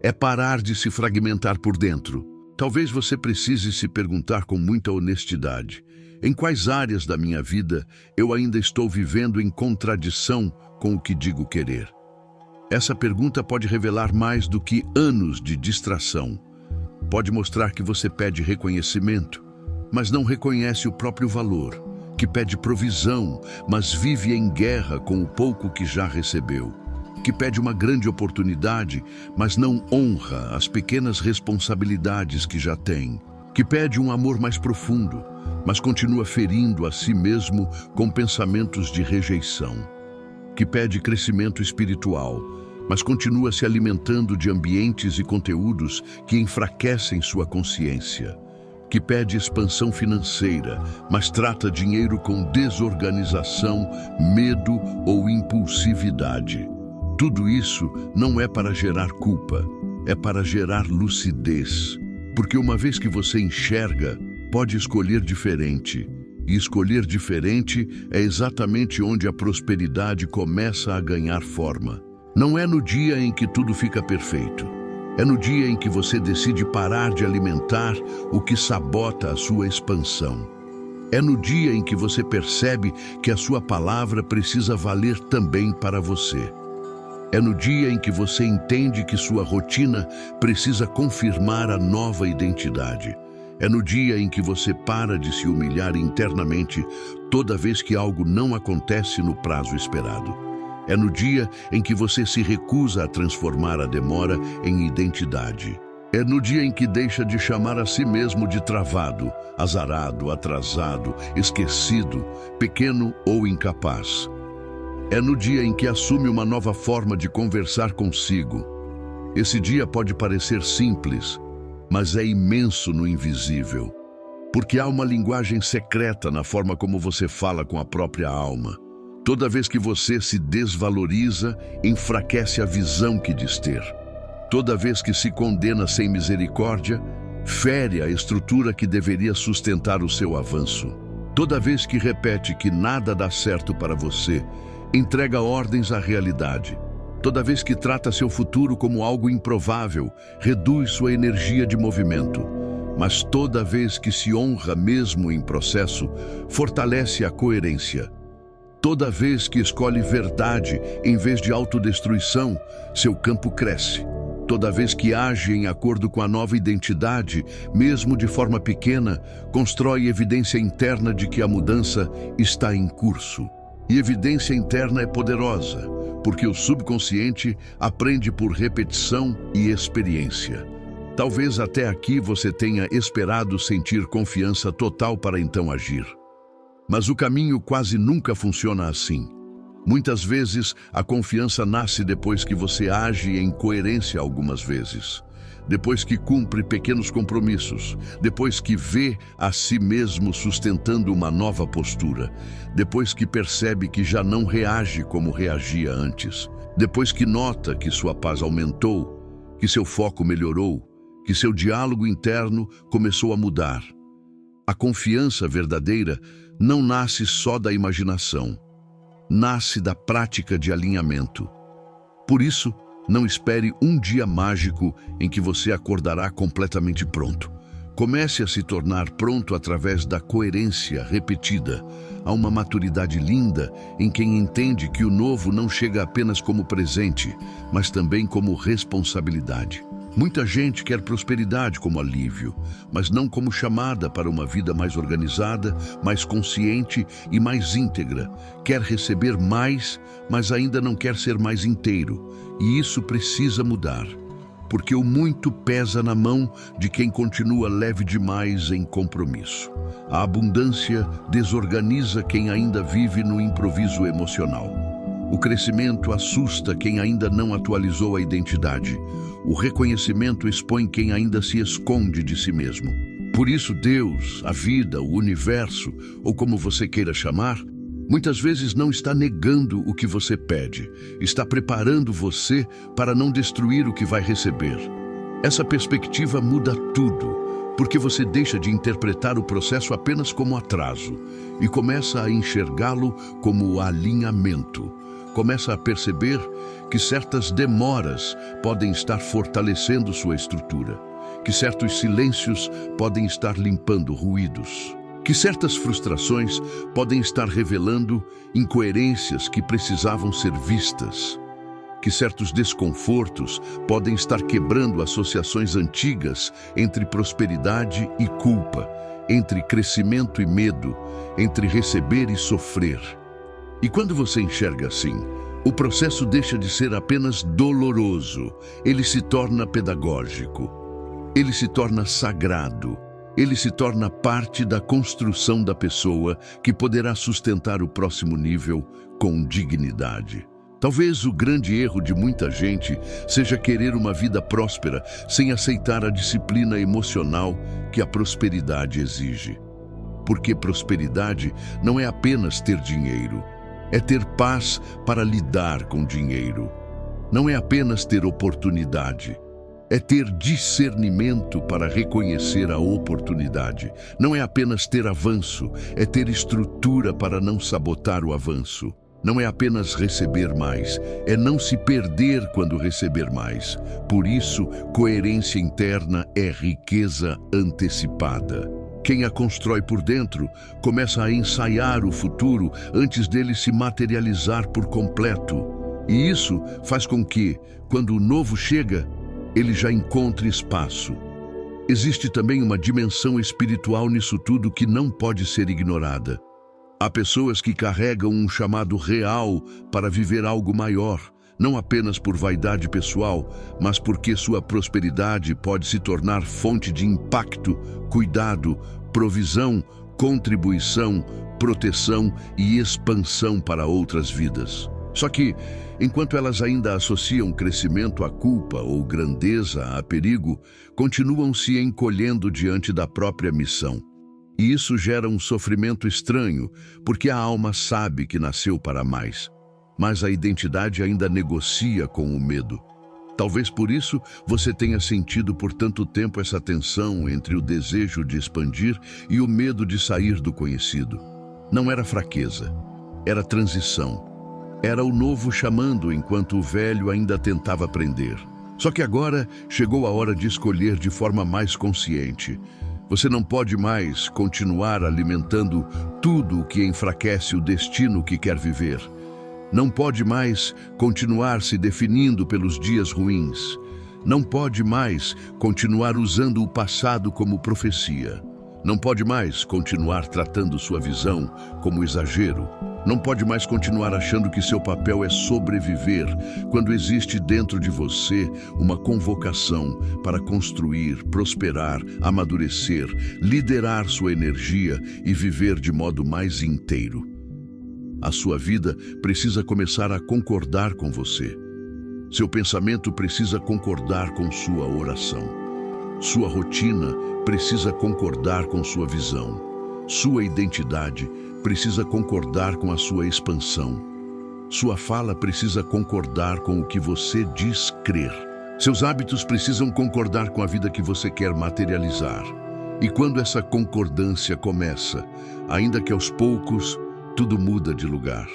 é parar de se fragmentar por dentro. Talvez você precise se perguntar com muita honestidade: em quais áreas da minha vida eu ainda estou vivendo em contradição com o que digo querer? Essa pergunta pode revelar mais do que anos de distração. Pode mostrar que você pede reconhecimento, mas não reconhece o próprio valor, que pede provisão, mas vive em guerra com o pouco que já recebeu, que pede uma grande oportunidade, mas não honra as pequenas responsabilidades que já tem, que pede um amor mais profundo, mas continua ferindo a si mesmo com pensamentos de rejeição, que pede crescimento espiritual, mas continua se alimentando de ambientes e conteúdos que enfraquecem sua consciência, que pede expansão financeira, mas trata dinheiro com desorganização, medo ou impulsividade. Tudo isso não é para gerar culpa, é para gerar lucidez. Porque uma vez que você enxerga, pode escolher diferente. E escolher diferente é exatamente onde a prosperidade começa a ganhar forma. Não é no dia em que tudo fica perfeito. É no dia em que você decide parar de alimentar o que sabota a sua expansão. É no dia em que você percebe que a sua palavra precisa valer também para você. É no dia em que você entende que sua rotina precisa confirmar a nova identidade. É no dia em que você para de se humilhar internamente toda vez que algo não acontece no prazo esperado. É no dia em que você se recusa a transformar a demora em identidade. É no dia em que deixa de chamar a si mesmo de travado, azarado, atrasado, esquecido, pequeno ou incapaz. É no dia em que assume uma nova forma de conversar consigo. Esse dia pode parecer simples, mas é imenso no invisível. Porque há uma linguagem secreta na forma como você fala com a própria alma. Toda vez que você se desvaloriza, enfraquece a visão que diz ter. Toda vez que se condena sem misericórdia, fere a estrutura que deveria sustentar o seu avanço. Toda vez que repete que nada dá certo para você, entrega ordens à realidade. Toda vez que trata seu futuro como algo improvável, reduz sua energia de movimento. Mas toda vez que se honra mesmo em processo, fortalece a coerência. Toda vez que escolhe verdade em vez de autodestruição, seu campo cresce. Toda vez que age em acordo com a nova identidade, mesmo de forma pequena, constrói evidência interna de que a mudança está em curso. E evidência interna é poderosa, porque o subconsciente aprende por repetição e experiência. Talvez até aqui você tenha esperado sentir confiança total para então agir. Mas o caminho quase nunca funciona assim. Muitas vezes, a confiança nasce depois que você age em coerência algumas vezes. Depois que cumpre pequenos compromissos. Depois que vê a si mesmo sustentando uma nova postura. Depois que percebe que já não reage como reagia antes. Depois que nota que sua paz aumentou, que seu foco melhorou, que seu diálogo interno começou a mudar. A confiança verdadeira não nasce só da imaginação. Nasce da prática de alinhamento. Por isso, não espere um dia mágico em que você acordará completamente pronto. Comece a se tornar pronto através da coerência repetida. Há uma maturidade linda em quem entende que o novo não chega apenas como presente, mas também como responsabilidade. Muita gente quer prosperidade como alívio, mas não como chamada para uma vida mais organizada, mais consciente e mais íntegra. Quer receber mais, mas ainda não quer ser mais inteiro. E isso precisa mudar, porque o muito pesa na mão de quem continua leve demais em compromisso. A abundância desorganiza quem ainda vive no improviso emocional. O crescimento assusta quem ainda não atualizou a identidade. O reconhecimento expõe quem ainda se esconde de si mesmo. Por isso Deus, a vida, o universo, ou como você queira chamar, muitas vezes não está negando o que você pede. Está preparando você para não destruir o que vai receber. Essa perspectiva muda tudo, porque você deixa de interpretar o processo apenas como atraso e começa a enxergá-lo como alinhamento. Começa a perceber que certas demoras podem estar fortalecendo sua estrutura, que certos silêncios podem estar limpando ruídos, que certas frustrações podem estar revelando incoerências que precisavam ser vistas, que certos desconfortos podem estar quebrando associações antigas entre prosperidade e culpa, entre crescimento e medo, entre receber e sofrer. E quando você enxerga assim, o processo deixa de ser apenas doloroso, ele se torna pedagógico, ele se torna sagrado, ele se torna parte da construção da pessoa que poderá sustentar o próximo nível com dignidade. Talvez o grande erro de muita gente seja querer uma vida próspera sem aceitar a disciplina emocional que a prosperidade exige. Porque prosperidade não é apenas ter dinheiro. É ter paz para lidar com dinheiro. Não é apenas ter oportunidade. É ter discernimento para reconhecer a oportunidade. Não é apenas ter avanço, é ter estrutura para não sabotar o avanço. Não é apenas receber mais, é não se perder quando receber mais. Por isso, coerência interna é riqueza antecipada. Quem a constrói por dentro começa a ensaiar o futuro antes dele se materializar por completo. E isso faz com que, quando o novo chega, ele já encontre espaço. Existe também uma dimensão espiritual nisso tudo que não pode ser ignorada. Há pessoas que carregam um chamado real para viver algo maior, não apenas por vaidade pessoal, mas porque sua prosperidade pode se tornar fonte de impacto, cuidado, provisão, contribuição, proteção e expansão para outras vidas. Só que, enquanto elas ainda associam crescimento à culpa ou grandeza a perigo, continuam se encolhendo diante da própria missão. E isso gera um sofrimento estranho, porque a alma sabe que nasceu para mais. Mas a identidade ainda negocia com o medo. Talvez por isso você tenha sentido por tanto tempo essa tensão entre o desejo de expandir e o medo de sair do conhecido. Não era fraqueza, era transição. Era o novo chamando enquanto o velho ainda tentava aprender. Só que agora chegou a hora de escolher de forma mais consciente. Você não pode mais continuar alimentando tudo o que enfraquece o destino que quer viver. Não pode mais continuar se definindo pelos dias ruins. Não pode mais continuar usando o passado como profecia. Não pode mais continuar tratando sua visão como exagero. Não pode mais continuar achando que seu papel é sobreviver, quando existe dentro de você uma convocação para construir, prosperar, amadurecer, liderar sua energia e viver de modo mais inteiro. A sua vida precisa começar a concordar com você. Seu pensamento precisa concordar com sua oração. Sua rotina precisa concordar com sua visão. Sua identidade precisa concordar com a sua expansão. Sua fala precisa concordar com o que você diz crer. Seus hábitos precisam concordar com a vida que você quer materializar. E quando essa concordância começa, ainda que aos poucos, tudo muda de lugar.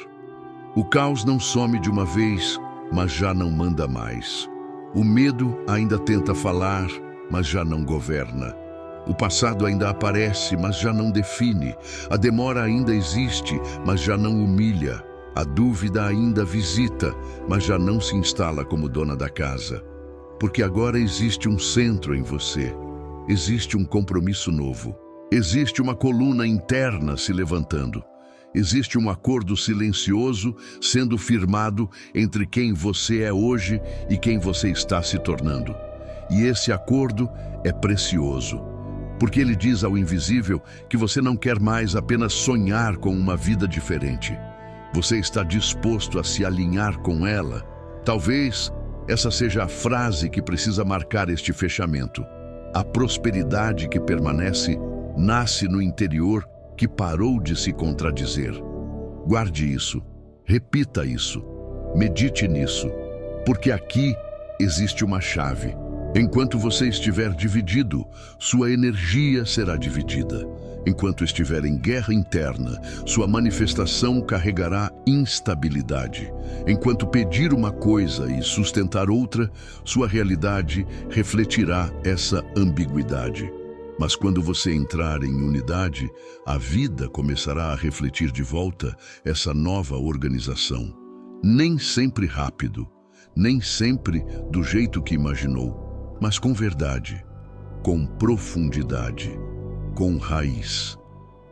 O caos não some de uma vez, mas já não manda mais. O medo ainda tenta falar, mas já não governa. O passado ainda aparece, mas já não define. A demora ainda existe, mas já não humilha. A dúvida ainda visita, mas já não se instala como dona da casa. Porque agora existe um centro em você. Existe um compromisso novo. Existe uma coluna interna se levantando. Existe um acordo silencioso sendo firmado entre quem você é hoje e quem você está se tornando. E esse acordo é precioso, porque ele diz ao invisível que você não quer mais apenas sonhar com uma vida diferente. Você está disposto a se alinhar com ela. Talvez essa seja a frase que precisa marcar este fechamento. A prosperidade que permanece nasce no interior que parou de se contradizer. Guarde isso, repita isso, medite nisso, porque aqui existe uma chave. Enquanto você estiver dividido, sua energia será dividida. Enquanto estiver em guerra interna, sua manifestação carregará instabilidade. Enquanto pedir uma coisa e sustentar outra, sua realidade refletirá essa ambiguidade. Mas quando você entrar em unidade, a vida começará a refletir de volta essa nova organização. Nem sempre rápido, nem sempre do jeito que imaginou, mas com verdade, com profundidade, com raiz.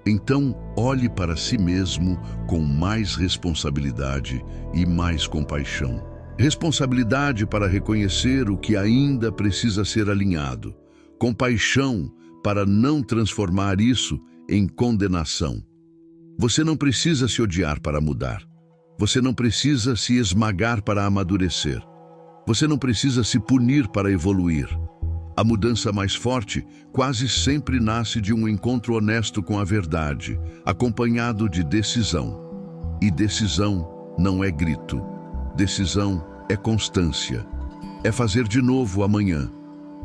Então, olhe para si mesmo com mais responsabilidade e mais compaixão. Responsabilidade para reconhecer o que ainda precisa ser alinhado. Compaixão para não transformar isso em condenação. Você não precisa se odiar para mudar. Você não precisa se esmagar para amadurecer. Você não precisa se punir para evoluir. A mudança mais forte quase sempre nasce de um encontro honesto com a verdade, acompanhado de decisão. E decisão não é grito. Decisão é constância. É fazer de novo amanhã.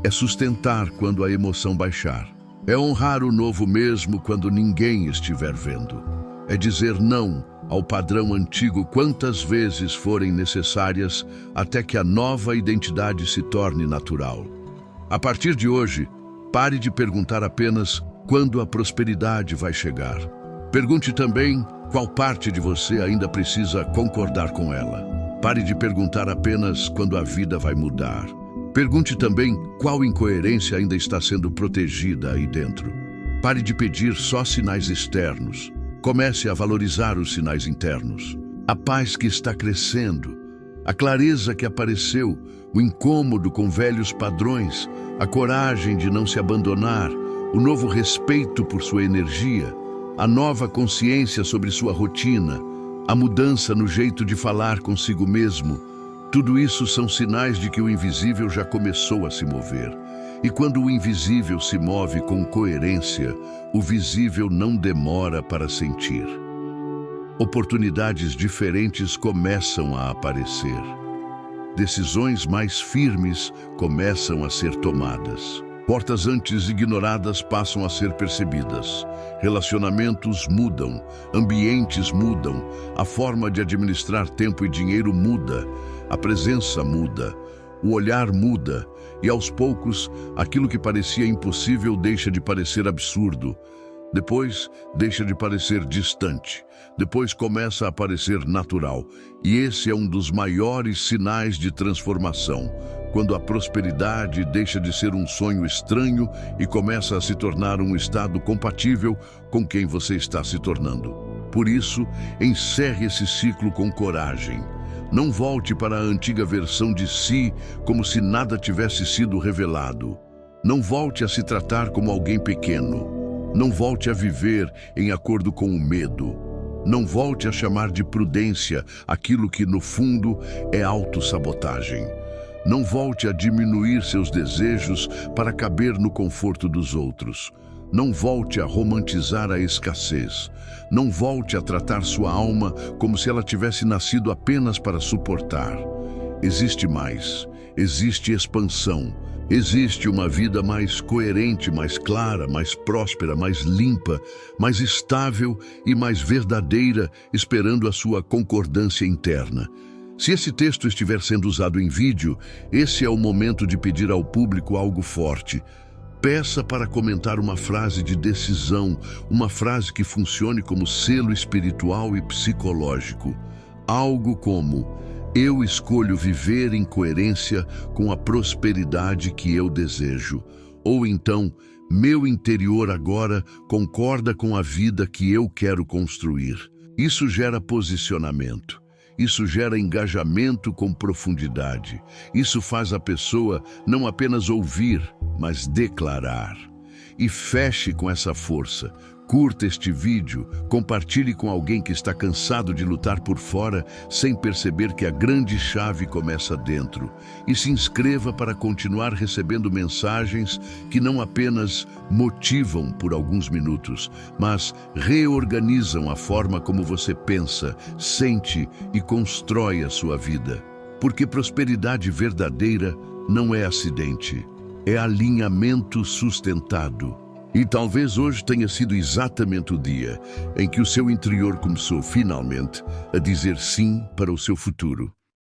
É sustentar quando a emoção baixar. É honrar o novo mesmo quando ninguém estiver vendo. É dizer não ao padrão antigo quantas vezes forem necessárias até que a nova identidade se torne natural. A partir de hoje, pare de perguntar apenas quando a prosperidade vai chegar. Pergunte também qual parte de você ainda precisa concordar com ela. Pare de perguntar apenas quando a vida vai mudar. Pergunte também qual incoerência ainda está sendo protegida aí dentro. Pare de pedir só sinais externos. Comece a valorizar os sinais internos. A paz que está crescendo, a clareza que apareceu, o incômodo com velhos padrões, a coragem de não se abandonar, o novo respeito por sua energia, a nova consciência sobre sua rotina, a mudança no jeito de falar consigo mesmo. Tudo isso são sinais de que o invisível já começou a se mover. E quando o invisível se move com coerência, o visível não demora para sentir. Oportunidades diferentes começam a aparecer. decisões mais firmes começam a ser tomadas. Portas antes ignoradas passam a ser percebidas. Relacionamentos mudam, ambientes mudam, a forma de administrar tempo e dinheiro muda, a presença muda, o olhar muda e, aos poucos, aquilo que parecia impossível deixa de parecer absurdo. Depois, deixa de parecer distante. Depois começa a parecer natural. E esse é um dos maiores sinais de transformação, quando a prosperidade deixa de ser um sonho estranho e começa a se tornar um estado compatível com quem você está se tornando. Por isso, encerre esse ciclo com coragem. Não volte para a antiga versão de si como se nada tivesse sido revelado. Não volte a se tratar como alguém pequeno. Não volte a viver em acordo com o medo. Não volte a chamar de prudência aquilo que, no fundo, é autossabotagem. Não volte a diminuir seus desejos para caber no conforto dos outros. Não volte a romantizar a escassez. Não volte a tratar sua alma como se ela tivesse nascido apenas para suportar. Existe mais. Existe expansão. Existe uma vida mais coerente, mais clara, mais próspera, mais limpa, mais estável e mais verdadeira, esperando a sua concordância interna. Se esse texto estiver sendo usado em vídeo, esse é o momento de pedir ao público algo forte. Peça para comentar uma frase de decisão, uma frase que funcione como selo espiritual e psicológico. Algo como: eu escolho viver em coerência com a prosperidade que eu desejo. Ou então, meu interior agora concorda com a vida que eu quero construir. Isso gera posicionamento. Isso gera engajamento com profundidade. Isso faz a pessoa não apenas ouvir, mas declarar. E feche com essa força. Curta este vídeo, compartilhe com alguém que está cansado de lutar por fora sem perceber que a grande chave começa dentro. E se inscreva para continuar recebendo mensagens que não apenas motivam por alguns minutos, mas reorganizam a forma como você pensa, sente e constrói a sua vida. Porque prosperidade verdadeira não é acidente, é alinhamento sustentado. E talvez hoje tenha sido exatamente o dia em que o seu interior começou finalmente a dizer sim para o seu futuro.